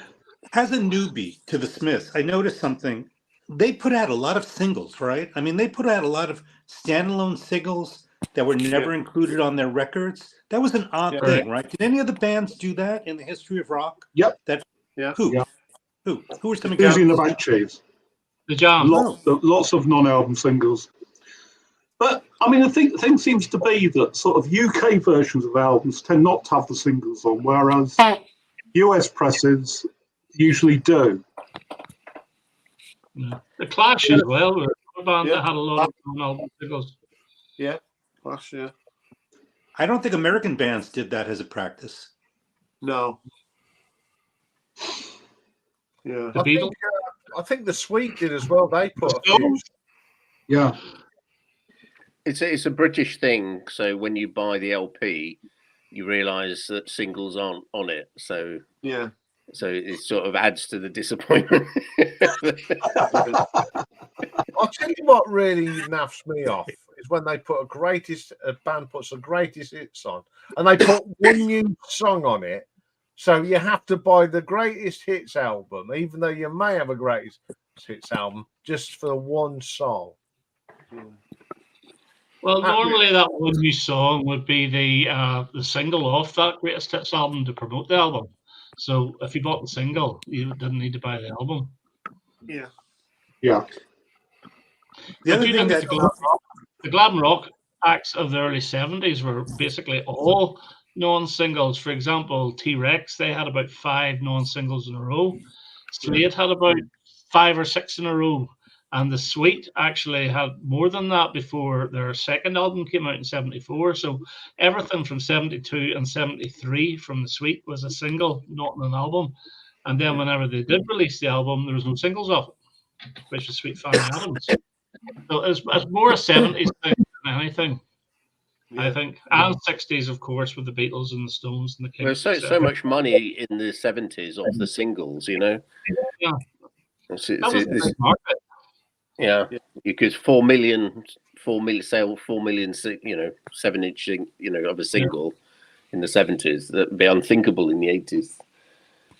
as a newbie to the Smiths, I noticed something. They put out a lot of singles, right? I mean, they put out a lot of standalone singles that were never included on their records. That was an odd thing, right? Did any of the bands do that in the history of rock? Yep. Who? Yep. Who were some examples? Using the Banshees. The Jam. Lots of non-album singles. But, I mean, the thing seems to be that sort of UK versions of albums tend not to have the singles on, whereas US presses usually do. Yeah. The Clash as well were a band that had a lot of non-album singles. Yeah, Clash, yeah. I don't think American bands did that as a practice. No. Yeah. I think the Sweet did as well. They put a few. Yeah. It's a British thing. So when you buy the LP, you realise that singles aren't on it. So so it sort of adds to the disappointment. I'll tell you what really naffs me off is when they put a band puts the greatest hits on, and they put one new song on it. So you have to buy the greatest hits album, even though you may have a greatest hits album, just for one song. Well, normally that one new song would be the single off that greatest hits album to promote the album. So if you bought the single, you didn't need to buy the album. Yeah. Yeah. The other thing that the glam rock acts of the early 70s were basically all non-singles. For example, T-Rex, they had about 5 non-singles in a row. Slade had about 5 or 6 in a row. And the Sweet actually had more than that before their second album came out in 74. So everything from 72 and 73 from the Sweet was a single, not an album. And then whenever they did release the album, there was no singles off it, which was Sweet Family Adams. So it's more a 70s thing than anything, I think. And 60s, of course, with the Beatles and the Stones and the Kings. There's so much money in the 70s off the singles, you know? Yeah. That was a big market. Yeah, because 4 million sale, 4 million, 7-inch, of a single in the 70s. That'd be unthinkable in the 80s.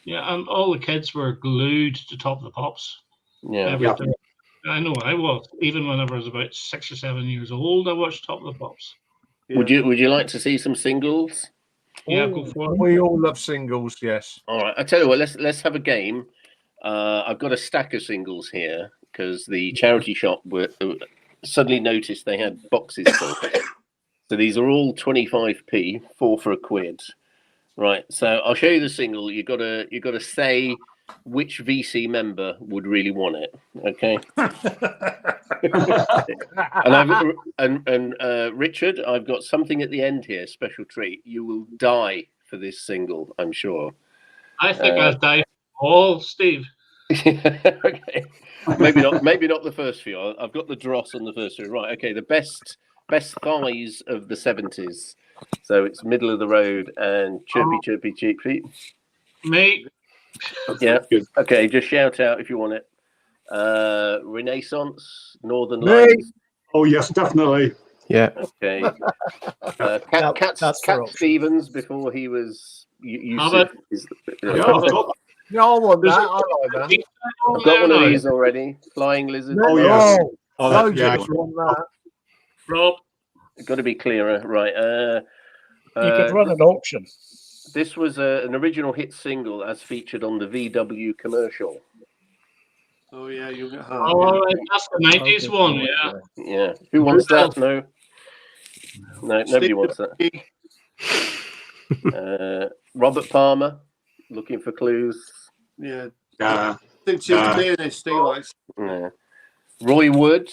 Yeah, and all the kids were glued to Top of the Pops. Yeah. I know I was. Even whenever I was about 6 or 7 years old, I watched Top of the Pops. Yeah. Would you like to see some singles? Yeah, go for it. We all love singles, yes. All right, I tell you what, let's have a game. I've got a stack of singles here because the charity shop suddenly noticed they had boxes full. So these are all 25p, 4 for £1. Right. So I'll show you the single. You gotta say which VC member would really want it. Okay. and Richard, I've got something at the end here, special treat. You will die for this single, I'm sure. I think I'll die for all, Steve. Okay. Maybe not the first few. I've got the dross on the first few. Right. Okay. The best thighs of the 70s. So it's middle of the road and chirpy cheap feet. Me. Yeah. Okay. Just shout out if you want it. Renaissance, Northern Lights. Oh yes, definitely. Yeah. Okay. Cat Stevens before he was. I want that. I like that. I've got one of these already. Flying Lizard. Oh yes. Want that. Rob. Got to be clearer, right? You could run an auction. This was an original hit single as featured on the VW commercial. Oh yeah, you got. That's the 90s one. Yeah. Yeah. Who wants that? No. No, nobody wants that. Robert Palmer, looking for clues. Yeah. Yeah. Since he was pianist, he likes. Yeah. Roy Wood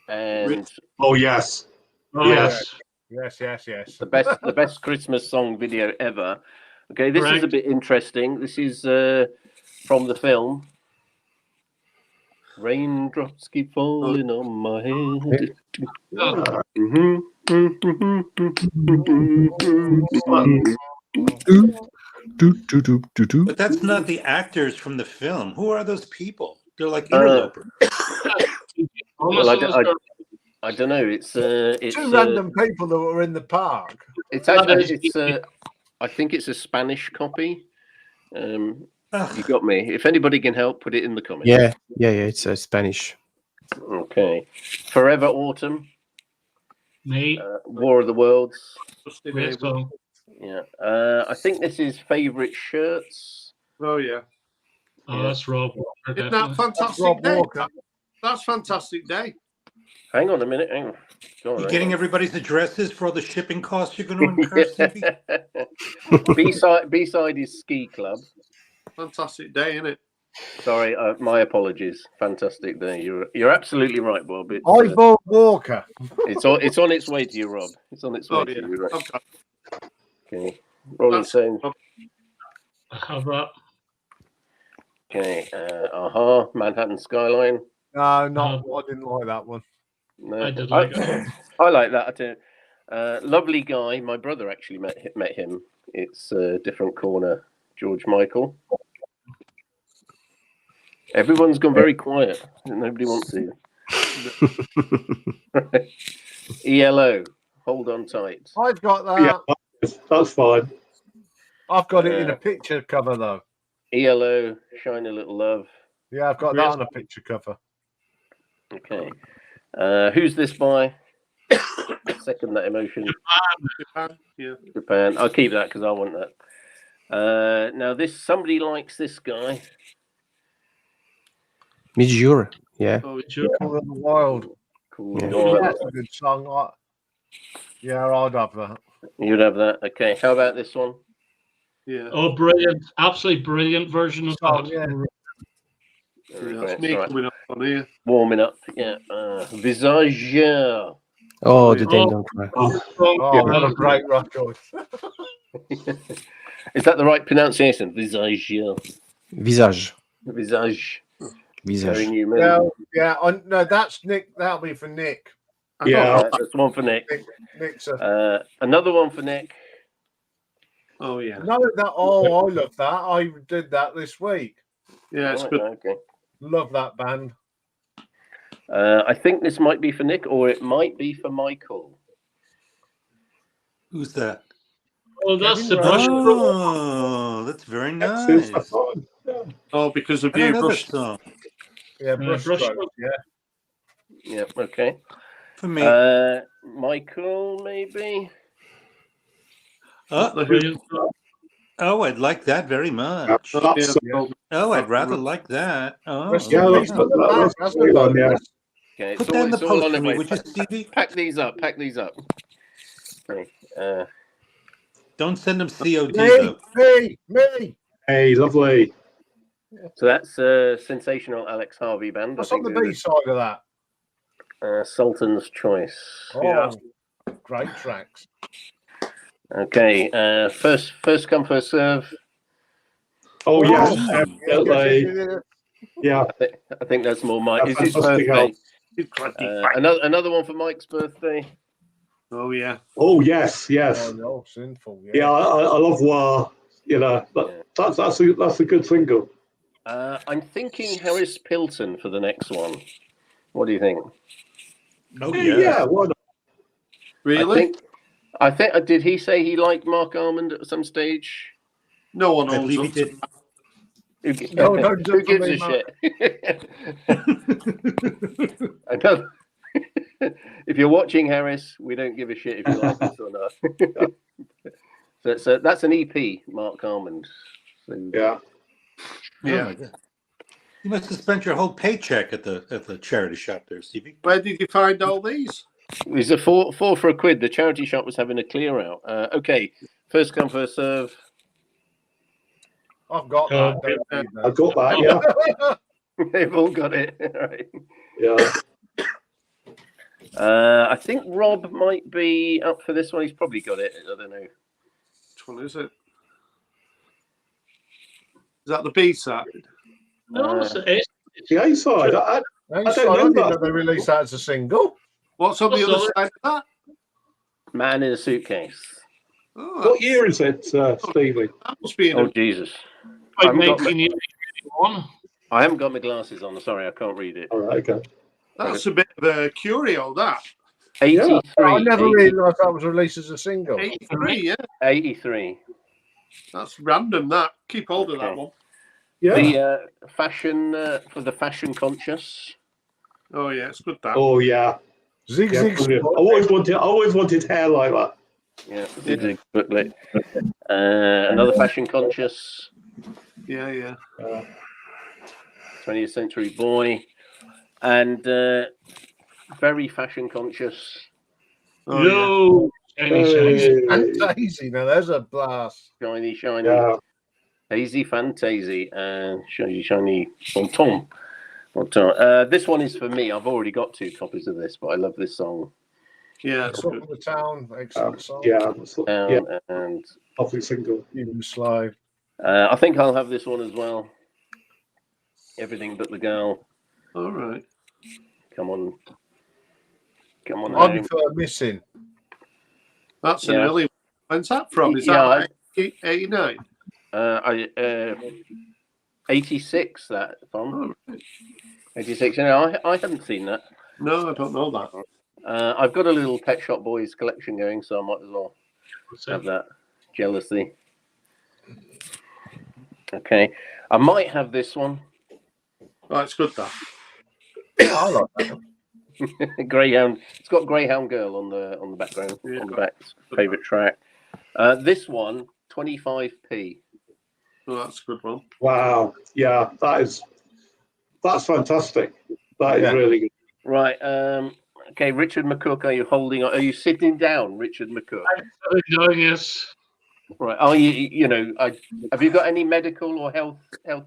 and Oh yes. Oh, Yes. Yes. the best Christmas song video ever. Okay, this is a Correct. bit interesting. This is from the film. Raindrops keep falling on my head. But that's not the actors from the film. Who are those people? They're like interlopers. Well, I don't know. It's Two random people that were in the park. It's actually I think it's a Spanish copy. You got me. If anybody can help, put it in the comments. Yeah. It's Spanish. Okay. Forever Autumn. Me. War of the Worlds. Great song. Yeah. I think this is favorite shirts. Oh yeah. Oh, that's Rob. Isn't that fantastic day? That's fantastic day. Hang on a minute. Hang on. You're getting everybody's addresses for all the shipping costs you're going to incur, Stevie? B-side is Ski Club. Fantastic day, isn't it? Sorry, my apologies. Fantastic day. You're absolutely right, Bob. It's, Ivor Walker. It's on its way to you, Rob. It's on its way to you. Right. Okay. Rolling Stones. I have that. Okay. Aha. Manhattan Skyline. No, not. I didn't like that one. No, I did like it. I like that. I do. Lovely guy. My brother actually met him. It's a different corner. George Michael. Everyone's gone very quiet. Nobody wants to. ELO. Hold on tight. I've got that. Yeah, that's fine. I've got it in a picture cover though. ELO. Shine a Little Love. Yeah, I've got that on a picture cover. Okay. Who's this by? Second that emotion. Japan. Yeah. Japan. I'll keep that because I want that. Now somebody likes this guy. Midjure. Yeah. Oh, Cool in the Wild. Cool. Yeah. Yeah, that's a good song. Yeah, I'd have that. You'd have that. Okay. How about this one? yeah. Oh, brilliant. Absolutely brilliant version of Song, that. yeah. That's me coming up on here. Warming up. Yeah. Visage. Oh, the Dame Don't Cry. Oh, what a great record. Is that the right pronunciation? Visage. Visage. Visage. Very Visage. Newman. Yeah. No, that's Nick. That'll be for Nick. Yeah. That's one for Nick. Nick's Another one for Nick. Oh yeah. No, that. Oh, I love that. I did that this week. Yeah, it's Right, good. okay. Love that band. I think this might be for Nick, or it might be for Michael. Who's that? Oh, that's Kevin the Rose. brush. Oh, that's very nice. Oh, because of I don't you, know brush. that song. Yeah, Brush Brushstroke. Yeah. Yeah, okay. For me. Michael, maybe. Brilliant. Oh, I'd like that very much. That's Oh, I'd rather like that. Oh, Rest yeah, in that's peace to the band, that's hasn't a good it? one, yeah. Okay, Put that in the it's all post on for the me, way. would you, Stevie? Pack these up. Okay. Don't send them COD, Me, though. me. Hey, lovely. So that's Sensational Alex Harvey Band. What's I on the think B side of that? Sultan's Choice. Oh, great tracks. Okay. First come, first serve. Oh, yes, Yeah, definitely. Yeah. I think that's more Mike. It's That's his fantastic birthday. help. Another one for Mike's birthday. Oh yeah. Oh, yes, yes. Oh, no, Sinful. Yeah, I love War. You know, that's a good single. I'm thinking Harris Pilton for the next one. What do you think? Oh, Yeah, why not? Really? I think. Did he say he liked Mark Almond at some stage? No one I owns believe he up did. to that. No, don't do Who it for gives me, a Mark. shit? If you're watching, Harris, we don't give a shit if you like us or not. So that's an EP, Mark Almond. So, Yeah. Yeah. You must have spent your whole paycheck at the charity shop there, Stevie. Where did you find all these? There's a four for a quid. The charity shop was having a clear out. Okay, first come, first serve. I've got that. Don't need that. I've got that, yeah. They've all got it. Right. Yeah. I think Rob might be up for this one. He's probably got it. I don't know. Which one is it? Is that the B side? No, it's the A. The A side. I don't know that. They released that as a single. What's on the other side of that? Man in a Suitcase. Oh, What year is it, Stevie? that must be in Oh, a, Jesus. Like I've got 1981. I haven't got my glasses on. Sorry, I can't read it. All right, okay. that's a bit of a curio, that. 83. I never realised that was released as a single. 83, yeah. 83. That's random, that. Keep hold of that Okay. one. Yeah. The fashion for the fashion conscious. Oh, yeah, it's good, that. Oh, yeah. Zig Yeah, Zig brilliant. Spot. I always wanted hair like that. Yeah, the booklet. Another fashion conscious Yeah, yeah. 20th century boy, and very fashion conscious. Oh, No. Shiny. And Daisy. Now, there's a blast. Shiny, shiny. Yeah. Hazy Fantasy and shiny Tom. This one is for me. I've already got 2 copies of this, but I love this song. yeah. It's Top good. of the Town. Excellent song. Yeah. And Lovely single. Even Slow. I think I'll have this one as well. Everything But the Girl. All right. Come on I home. prefer Missing. That's an Yeah. early one. When's that from? Is Yeah, that 89? 86 that from Oh, right. 86. No, I haven't seen that. No, I don't know that. I've got a little Pet Shop Boys collection going, so I might as well have that. Jealousy. Okay, I might have this one. Oh, it's good, that. I like that. Greyhound. It's got Greyhound Girl on the background, Yeah. on the back. Favorite track. This one, 25p. Oh, that's a good one. Wow. Yeah, that's fantastic. That is Yeah. really good. Right. Okay, Richard McCook, are you holding on? Are you sitting down, Richard McCook? Yes. Right. Are you? Have you got any medical or health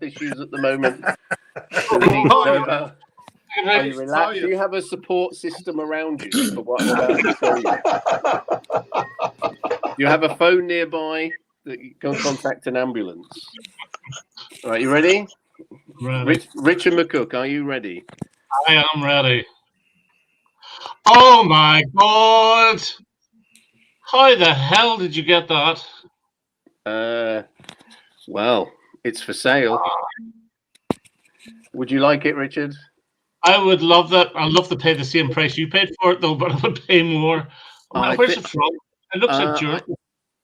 issues at the moment? that we need to know about? Are you relaxed? Do you have a support system around you for what I'm about to tell you? Do you have a phone nearby that you can contact an ambulance? All right, you ready? Ready. Richard McCook, are you ready? I am ready. Oh my God! How the hell did you get that? Well, it's for sale. Would you like it, Richard? I would love that. I'd love to pay the same price you paid for it, though, but I would pay more. Where's it from? It looks like German.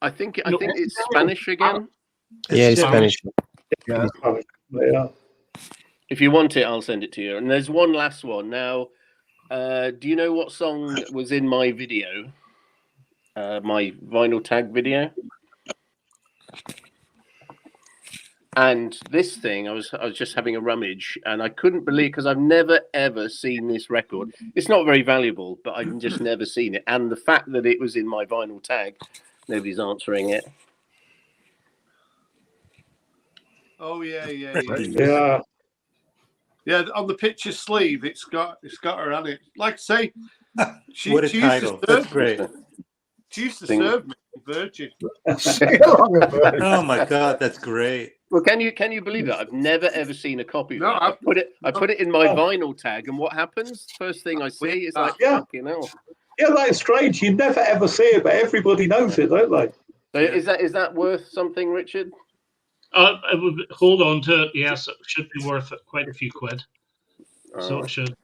I think it's Spanish again. Yeah, it's Spanish. Yeah. If you want it, I'll send it to you. And there's one last one. Now, do you know what song was in my video? My vinyl tag video? And this thing, I was just having a rummage, and I couldn't believe, because I've never ever seen this record. It's not very valuable, but I've just never seen it. And the fact that it was in my vinyl tag, nobody's answering it. Oh, yeah. Yeah. Yeah, on the picture sleeve, it's got her on it. Like I say, What a title. That's great. She used to serve me in Virgin. Oh my God, that's great. Well, can you believe that? I've never ever seen a copy of No, that. I put it in my vinyl tag, and what happens? First thing I see is like, fucking hell. Yeah, that is strange. You never ever see it, but everybody knows it, don't they? So is that worth something, Richard? I would hold on to it. Yes, it should be worth quite a few quid. So it should.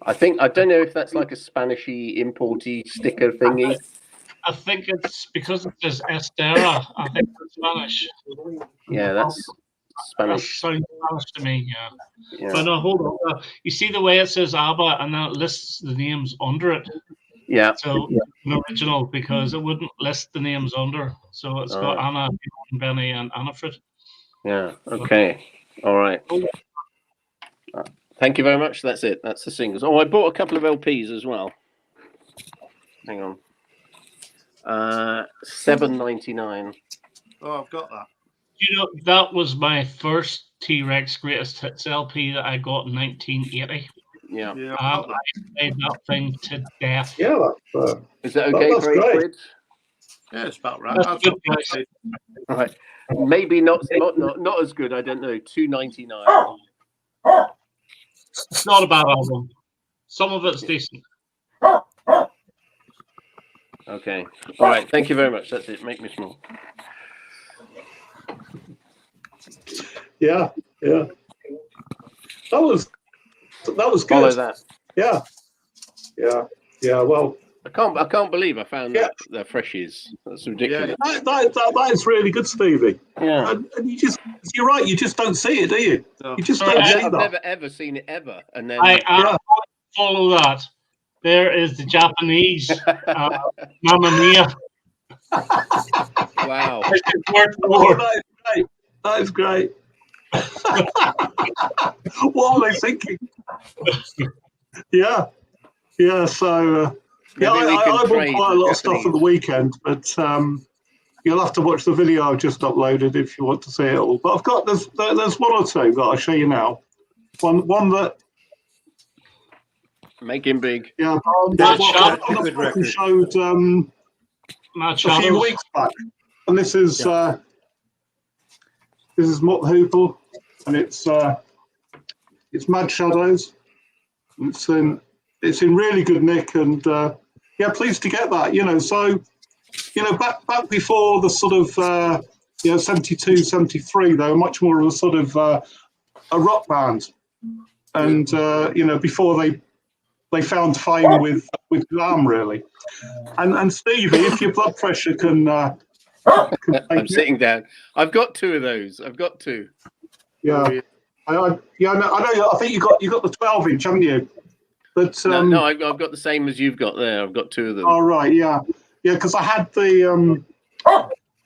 I don't know if that's like a Spanishy importy sticker thingy. I think it's because it says Estera. I think it's Spanish. Yeah, that's Spanish. That sounds Spanish to me, Yeah. But no, hold on. You see the way it says ABBA and then it lists the names under it? Yeah. So an original, because it wouldn't list the names under. So it's got Anna, Benny, and Annafrid. Yeah. Okay. All right. Thank you very much. That's it. That's the singles. Oh, I bought a couple of LPs as well. Hang on. $7.99. Oh, I've got that. You know, that was my first T-Rex Greatest Hits LP that I got in 1980. Yeah. Yeah, And I've got I played that thing to death. Yeah, Is that okay that's for £8? great. Yeah, it's about right. That's That's good what price. Right. Maybe not as good. I don't know. $2.99. It's not a bad album. Some of it's decent. Okay. All right. Thank you very much. That's it. Make me small. Yeah. That was good. Follow that. Yeah. Well, I can't believe I found that they're freshies. That's ridiculous. that is really good, Stevie. Yeah. And you're right. You just don't see it, do you? No. You just Sorry, don't see I've that. never ever seen it ever. And then I follow that. There is the Japanese Mamma Mia. wow. This is word for Oh, word. that is great. What are they thinking? Yeah. So Maybe we I can bought trade quite a the lot of stuff at the Japanese. weekend, but you'll have to watch the video I've just uploaded if you want to see it all. But I've got there's one or two that I'll show you now. One that Make him big. Matt Good record. showed Matt a few Shadows. weeks back, and this is Mott Hoople, and it's Mad Shadows. It's in really good nick, and pleased to get that. So back before the sort of 72, 73, they were much more of a sort of a rock band, and before they found fame with glam, really. And Stevie, if your blood pressure can I'm sitting down. I've got two of those. I've got two. Yeah. I know. I think you got the 12-inch, haven't you? But No, I've got the same as you've got there. I've got two of them. All right, yeah, because I had I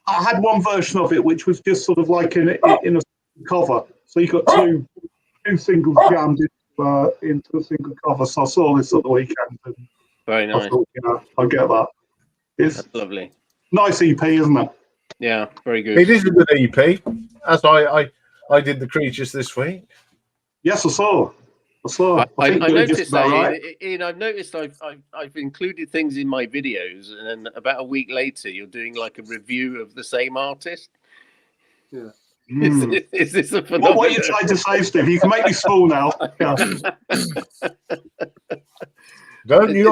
had one version of it which was just sort of like in a cover. So you got two singles jammed into a single cover. So I saw this at the weekend, and Very I nice. thought, I'll get that. It's That's lovely. nice EP, isn't it? Yeah, very good. It is a good EP. As I did the creatures this week. Yes, I saw. I think you did just noticed about that, right. Ian. I've noticed I've included things in my videos, and then about a week later, you're doing like a review of the same artist. Yeah. Is this a phenomenon? What are you trying to say, Steve? You can make me small now. Yeah. Don't you?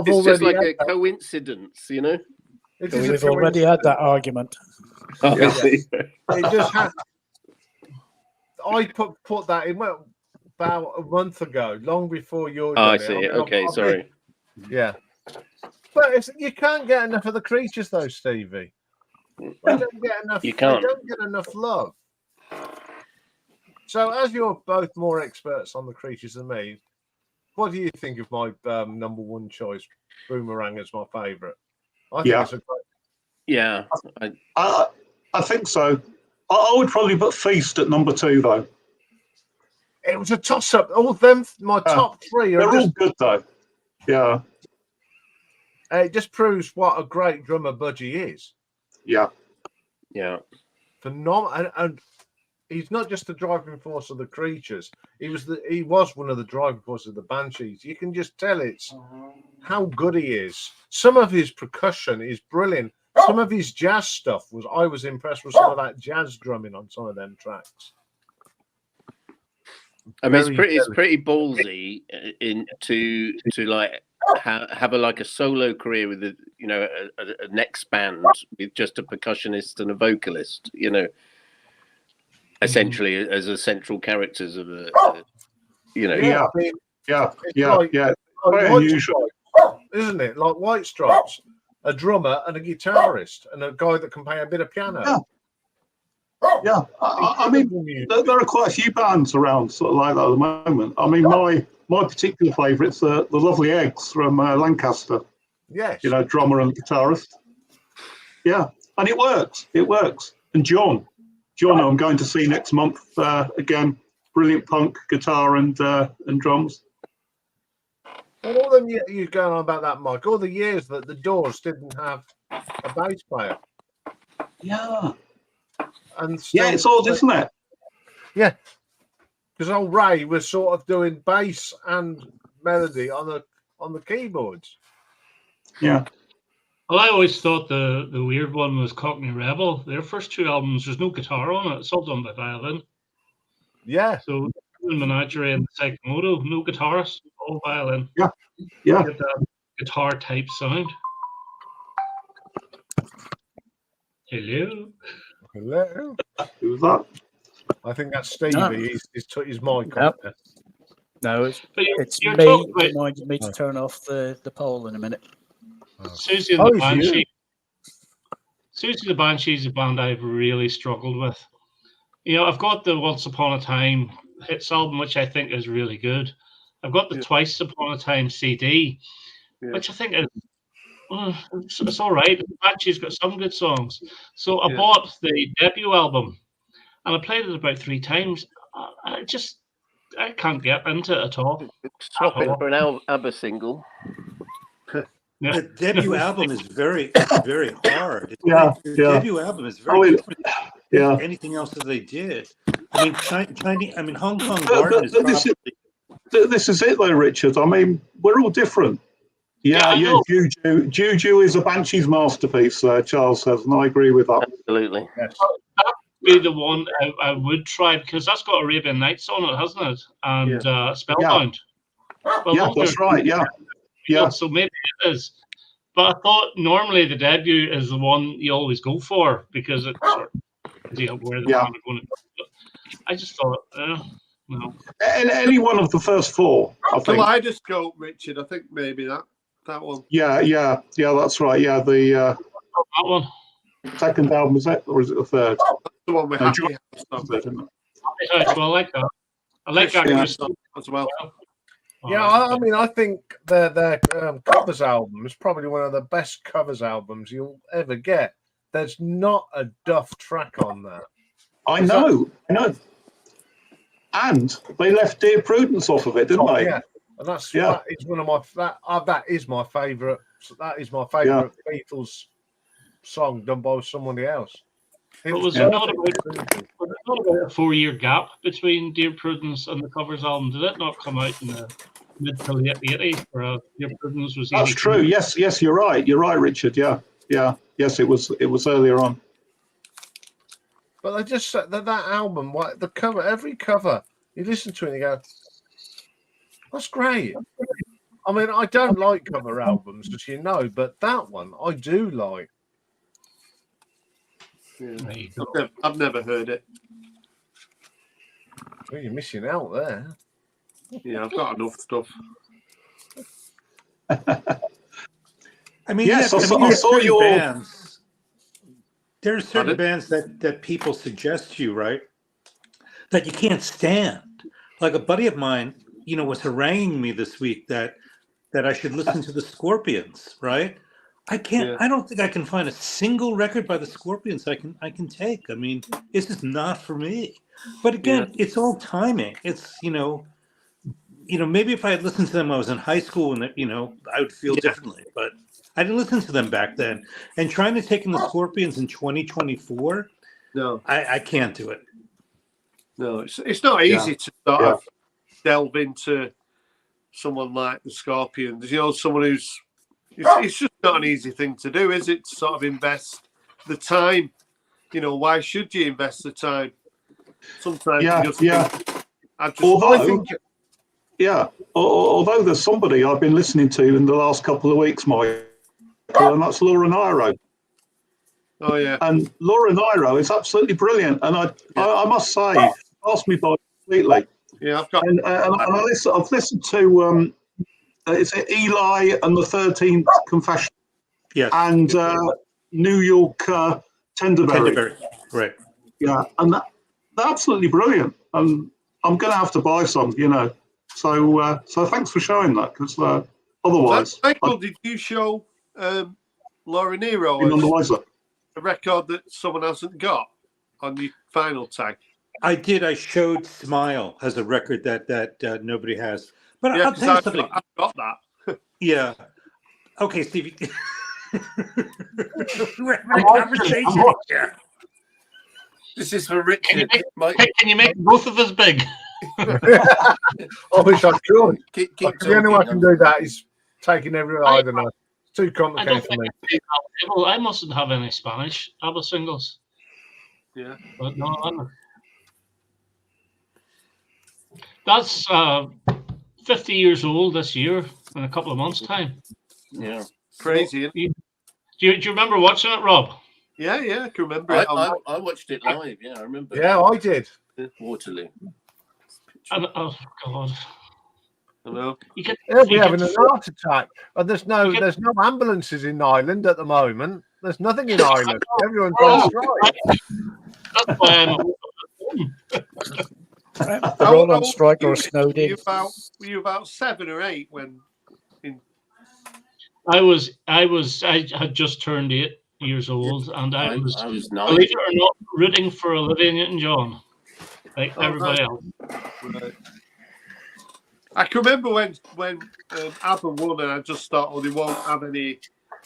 It's just like a coincidence, It is a We've already had that argument. Oh, I see. It just has. I put that in about a month ago, long before you're. Oh, I see. Okay, sorry. Yeah, but you can't get enough of the creatures, though, Stevie. They don't get enough. You can't. They don't get enough love. So, as you're both more experts on the creatures than me, what do you think of my number one choice, Boomerang, as my favourite? I think it's a great. Yeah, I think so. I would probably put Feast at number 2, though. It was a toss-up. All of them, my top three, they're all good, though. Yeah. It just proves what a great drummer Budgie is. Yeah. Phenomenal, and he's not just the driving force of the creatures. He was one of the driving forces of the Banshees. You can just tell it's how good he is. Some of his percussion is brilliant. Some of his jazz stuff I was impressed with some of that jazz drumming on some of them tracks. I mean, it's pretty ballsy to like have a solo career with a next band with just a percussionist and a vocalist. Essentially as a central characters of a. Yeah. Like Very unusual, isn't it? Like White Stripes, a drummer and a guitarist and a guy that can play a bit of piano. Yeah. I mean, there are quite a few bands around sort of like that at the moment. I mean, my particular favourite's the Lovely Eggs from Lancaster. Yes. Drummer and guitarist. Yeah, and it works. And John, I'm going to see next month again. Brilliant punk guitar and drums. And all them you're going on about that, Mike. All the years that the Doors didn't have a bass player, Yeah. and still, Yeah, it's odd, isn't it? Yeah, because old Ray was sort of doing bass and melody on the keyboards. Yeah. Well, I always thought the weird one was Cockney Rebel. Their first two albums, there's no guitar on it. It's all done by violin. Yeah. So Menagerie and Psychomoto, no guitarist, all violin. Yeah. Yeah. Get that guitar type sound. Hello. Hello. Who's that? I think that's Stevie. No. He's took his mic Nope. off. No, it's You're me. talking about Reminded me to turn off the poll in a minute. Susie and the Banshee. Susie the Banshee is a band I've really struggled with. You know, I've got the Once Upon a Time hits album, which I think is really good. I've got the Twice Upon a Time CD, which I think is it's all right. The Banshee's got some good songs. So I bought the debut album, and I played it about 3 times. I can't get into it at all. Swap it for an ABBA single. The debut album is very hard. Yeah, The debut album is very different than anything else that they did. I mean, Hong Kong Garden is probably... This is it, though, Richard. I mean, we're all different. Yeah. Juju is a Banshee's masterpiece, Charles says, and I agree with that. Absolutely. That would be the one I would try, because that's got Arabian Nights on it, hasn't it? And Spellbound. Well, that's right, yeah. So maybe it is. But I thought normally the debut is the one you always go for, because it's sort of where the band are going to go. I just thought, no. Any one of the first 4, I think. Kaleidoscope, Richard. I think maybe that one. Yeah, that's right. Yeah, the that one. Second album, is it, or is it the third? That's the one with Happy House. Well, I like that. I like that as well. Yeah, I mean, I think their covers album is probably one of the best covers albums you'll ever get. There's not a duff track on there. I know. And they left Dear Prudence off of it, didn't they? Yeah, and that is one of my that is my favourite. That is my favourite Beatles song done by somebody else. But was there not about a 4-year gap between Dear Prudence and the covers album? Did it not come out in the mid to late 80s? Or Dear Prudence was. That's true. Yes, you're right. You're right, Richard. Yeah. Yes, it was earlier on. But they just said that album, the cover, every cover, you listen to it and you go, that's great. I mean, I don't like cover albums, as you know, but that one I do like. Yeah. I've never heard it. Well, you're missing out there. Yeah, I've got enough stuff. I mean, yes, I saw your bands. There are certain bands that people suggest to you, right? That you can't stand. Like a buddy of mine, was haranguing me this week that I should listen to the Scorpions, right? I can't. Yeah. I don't think I can find a single record by the Scorpions I can take. I mean, this is not for me. But again, it's all timing. It's maybe if I had listened to them when I was in high school, and I would feel differently. But I didn't listen to them back then. And trying to take in the Scorpions in 2024, no, I can't do it. No, it's not easy to sort of delve into someone like the Scorpions. Someone who's. It's just not an easy thing to do, is it? To sort of invest the time. Why should you invest the time? Sometimes Although there's somebody I've been listening to in the last couple of weeks, Mike, and that's Laura Nyro. Oh yeah. And Laura Nyro is absolutely brilliant, and I must say, passed me by completely. Yeah, I've got. I've listened to. It's Eli and the 13th Confession. Yes. And New York Tenderberry. Right. Yeah, and they're absolutely brilliant. And I'm going to have to buy some, So thanks for showing that, because otherwise. Michael, did you show Laura Nero a record that someone hasn't got on the final tag? I did. I showed Smile as a record that nobody has. But yeah, I'll tell you something. I've got that. Yeah. Okay, Stevie. We're having a conversation here. This is for Richard. Can you make both of us big? I wish I could. Keep The only way I can do that is taking every. I don't know. It's too I complicated don't for me. think I mustn't have any Spanish ABBA singles. Yeah. But no, I don't. That's 50 years old this year in a couple of months' time. Yeah. Crazy. Do you remember watching it, Rob? Yeah, I can remember it. I watched it live. Yeah, I remember. Yeah, I did. Waterloo. Oh God! I know. He'll be having an heart attack. And there's no ambulances in Ireland at the moment. There's nothing in Ireland. Everyone's on strike. That's why I'm They're all on strike or snowed in. Were you about 7 or 8 when? I had just turned 8 years old, and I was 9. Believe it or not, rooting for Olivia Newton-John, like everybody else. Right. I can remember when ABBA won, and I just thought, oh, they won't have any.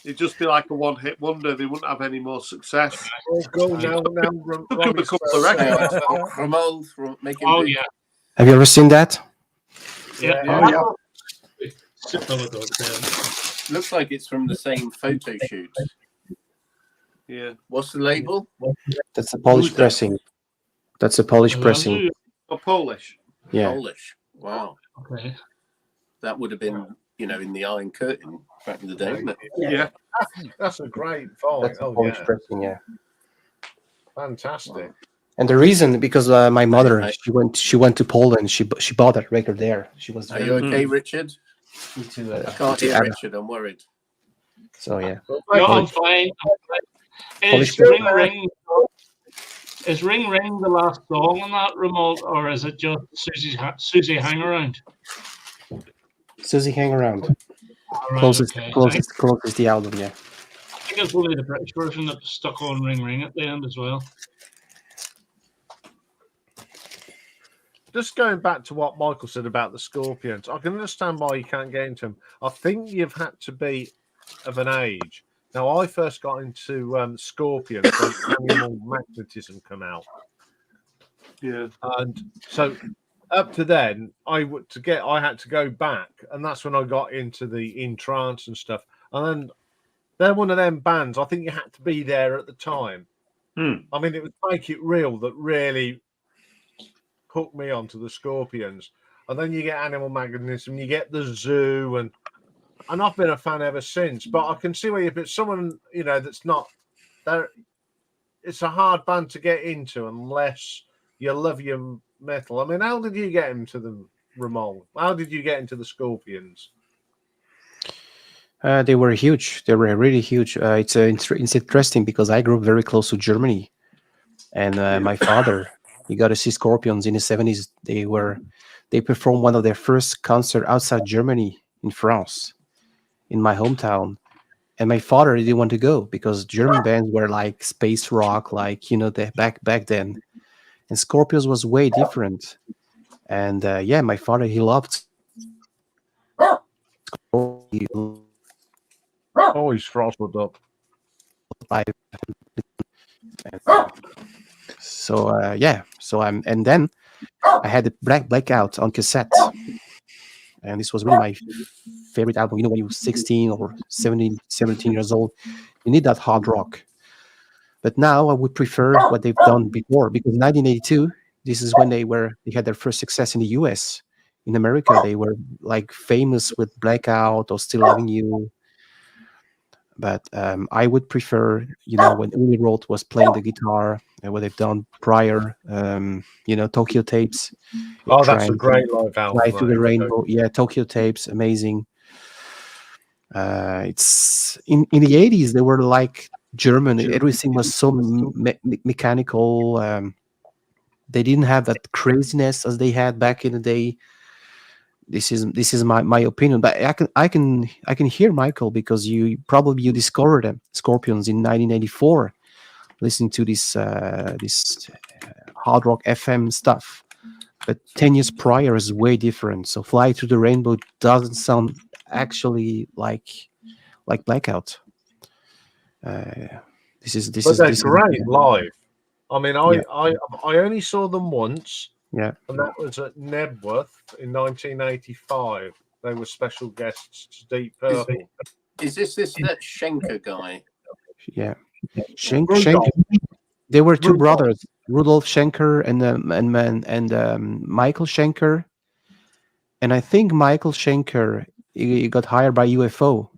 It'd just be like a one-hit wonder. They wouldn't have any more success. Oh, go now. Took them a couple of records. Oh yeah. Have you ever seen that? Yeah. Looks like it's from the same photo shoot. Yeah. What's the label? That's a Polish pressing. That's a Polish pressing. Oh, Polish. Yeah. Polish. Wow. Okay. That would have been, in the Iron Curtain back in the day, wouldn't it? Yeah. That's a great fight. That's a Polish pressing, yeah. Fantastic. And the reason, because my mother, she went to Poland. She bought that record there. She was. Are you okay, Richard? I can't hear Richard. I'm worried. So yeah. No, I'm fine. Is Ring Ring the last song on that remote, or is it just Susie Hang Around? Susie Hang Around. Right, Closest the album, yeah. I think it's only the British version that stuck on Ring Ring at the end as well. Just going back to what Michael said about the Scorpions, I can understand why you can't get into them. I think you've had to be of an age. Now, I first got into Scorpions when Animal Magnetism came out. Yeah. And so up to then, I had to go back, and that's when I got into the In Trance and stuff. And then they're one of them bands. I think you had to be there at the time. I mean, it would Make It Real that really hooked me onto the Scorpions. And then you get Animal Magnetism, you get the Zoo, and I've been a fan ever since. But I can see where if it's someone that's not there, it's a hard band to get into unless you love your metal. I mean, how did you get into them, Ramon? How did you get into the Scorpions? They were huge. They were really huge. It's interesting because I grew up very close to Germany, and my father, he got to see Scorpions in the 70s. They performed one of their first concerts outside Germany in France, in my hometown. And my father didn't want to go because German bands were like space rock, back then. And Scorpions was way different. And my father, he loved. Always frosted up. And then I had the Blackout on cassette, and this was really my favorite album. When you're 16 or 17 years old, you need that hard rock. But now I would prefer what they've done before, because 1982, this is when they had their first success in the US. In America, they were like famous with Blackout or Still Loving You. But I would prefer, when Uli Roth was playing the guitar and what they've done prior, Tokyo Tapes. Oh, that's a great live album. Fly Through the Rainbow. Yeah, Tokyo Tapes, amazing. It's in the 80s, they were like German. Everything was so mechanical. They didn't have that craziness as they had back in the day. This is my opinion, but I can hear Michael, because you discovered them, Scorpions, in 1984, listening to this hard rock FM stuff. But 10 years prior is way different. So Fly Through the Rainbow doesn't sound actually like Blackout. This is great live. I mean, Yeah. I only saw them once. Yeah. And that was at Nebworth in 1985. They were special guests to Deep Purple. Is this that Schenker guy? Yeah. Schenker. They were two brothers, Rudolf Schenker and Michael Schenker. And I think Michael Schenker he got hired by UFO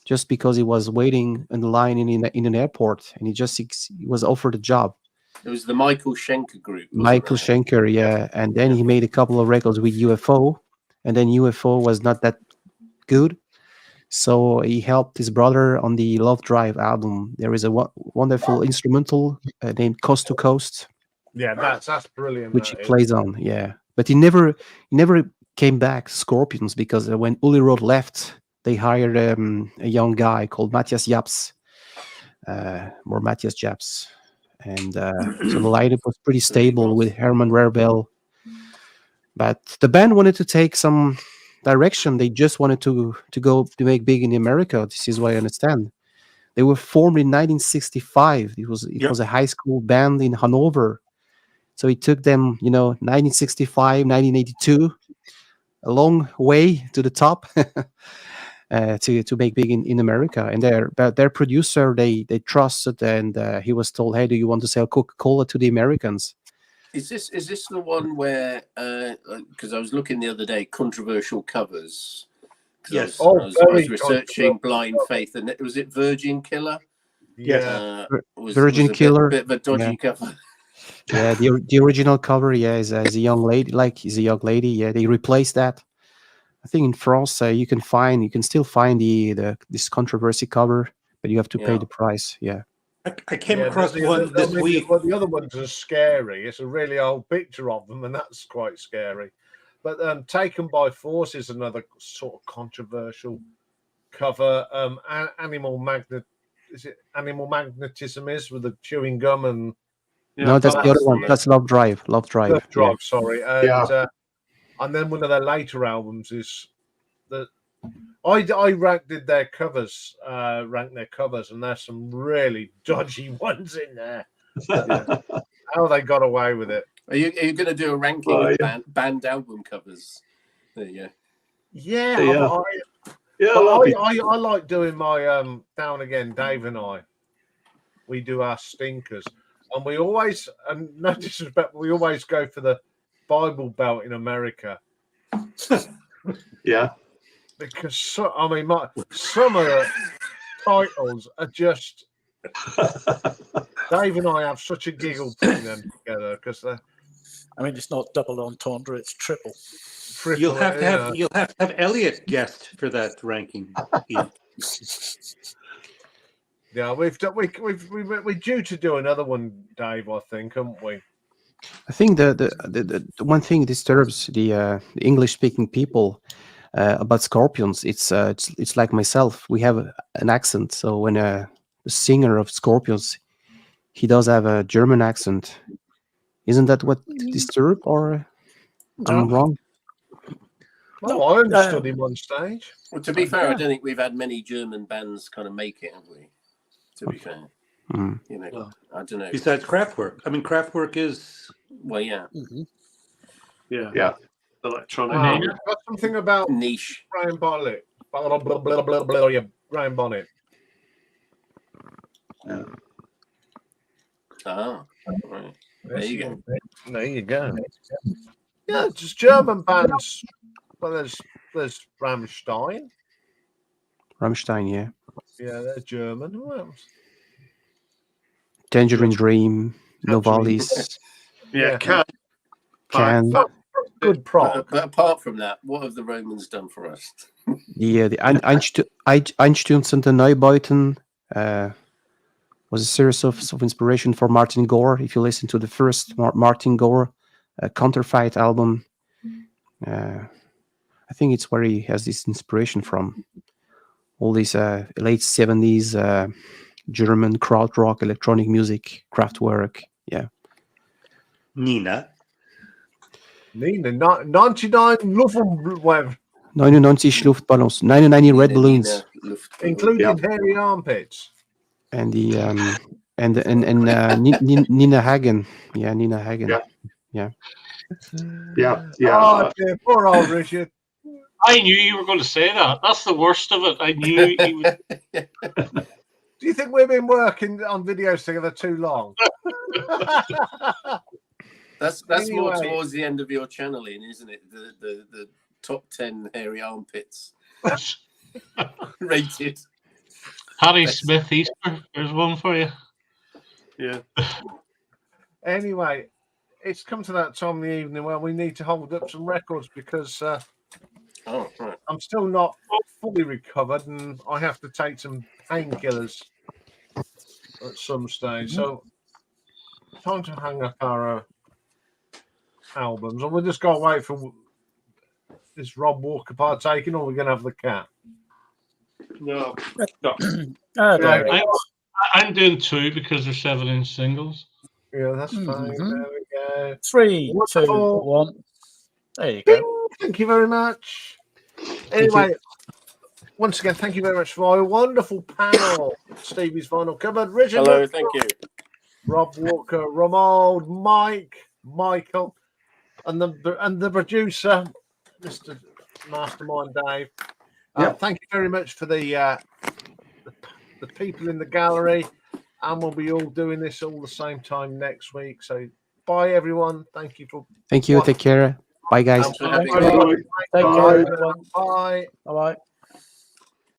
just because he was waiting in the line in an airport, and he was offered a job. It was the Michael Schenker group. Michael Schenker, yeah. And then he made a couple of records with UFO, and then UFO was not that good. So he helped his brother on the Love Drive album. There is a wonderful instrumental named Coast to Coast. Yeah, that's brilliant. Which he plays on, yeah. But he never came back, Scorpions, because when Uli Roth left, they hired a young guy called Matthias Japs, or Matthias Japs. And so the lineup was pretty stable with Herman Rarebell. But the band wanted to take some direction. They just wanted to go to make big in America. This is what I understand. They were formed in 1965. It was a high school band in Hanover. So it took them, 1965, 1982, a long way to the top to make big in America. And their producer, they trusted, and he was told, "Hey, do you want to sell Coca-Cola to the Americans?" Is this the one where? Because I was looking the other day, controversial covers. Yes. I was researching Blind Faith, and was it Virgin Killer? Yeah, Virgin Killer. Bit of a dodgy cover. Yeah, the original cover, is a young lady. Yeah, they replaced that. I think in France, you can still find this controversy cover, but you have to pay the price. Yeah. I came across one this week. Well, the other ones are scary. It's a really old picture of them, and that's quite scary. But Taken by Force is another sort of controversial cover. Animal Magnetism is with the chewing gum and. No, that's the other one. That's Love Drive. Love Drive. Sorry. And, and then one of their later albums is that I did their covers, ranked their covers, and there's some really dodgy ones in there. How they got away with it? Are you going to do a ranking of band album covers? There you go. Yeah. I like doing my Down Again. Dave and I, we do our stinkers. And we always, and no disrespect, we always go for the Bible Belt in America. Yeah. Because, some of the titles are just... Dave and I have such a giggle putting them together because they're... I mean, it's not double entendre; it's triple. You'll have to have Elliot guest for that ranking. Yeah, we're due to do another one, Dave. I think, aren't we? I think the one thing disturbs the English-speaking people about Scorpions. It's like myself. We have an accent. So when the singer of Scorpions, he does have a German accent. Isn't that what disturbs, or I'm wrong? No, I understood him on stage. Well, to be fair, I don't think we've had many German bands kind of make it, have we? To be fair, I don't know. Besides Kraftwerk, I mean, Kraftwerk is yeah, yeah, electronic. Got something about niche. Brian Bonnet. Blah, blah, blah, blah, blah, yeah, Brian Bonnet. Right. There you go. There you go. Yeah, just German bands. Well, there's Rammstein. Rammstein, yeah. Yeah, they're German. Who else? Tangerine Dream, Novalis. Yeah, Can. Good prog. But apart from that, what have the Romans done for us? Yeah, the Einstürzen und Neubauten was a series of inspiration for Martin Gore. If you listen to the first Martin Gore Counterfeit album, I think it's where he has this inspiration from. All these late 70s German krautrock, electronic music, Kraftwerk, yeah. Nina, 99 Luftwaffe. 99 Luftballons, 99 red balloons, including hairy armpits. and the Nina Hagen. Yeah, Nina Hagen. Yeah. Oh, dear, poor old Richard. I knew you were going to say that. That's the worst of it. I knew you would. Do you think we've been working on videos together too long? That's Anyway. more towards the end of your channel, Ian, isn't it? The top 10 hairy armpits rated. Harry Smith Easter. There's one for you. Yeah. Anyway, it's come to that time of the evening where we need to hold up some records because Oh, right. I'm still not fully recovered and I have to take some painkillers at some stage. So, time to hang up our albums, and we'll just go wait for this Rob Walker partaking, or we're going to have the cat. No. I'm doing 2 because they're 7-inch singles. Yeah, that's fine. There we go. 3, 2, 1. There you go. Thank you very much. Anyway, once again, thank you very much for our wonderful panel. Stevie's Vinyl Cupboard. Richard. Hello, thank you. Rob Walker, Romold, Mike, Michael, and the producer, Mr. Mastermind Dave. Thank you very much for the people in the gallery, and we'll be all doing this all the same time next week. So, bye everyone. Thank you for. Thank you. Take care. Bye, guys. Thank you. Take care, everyone. Bye. Bye.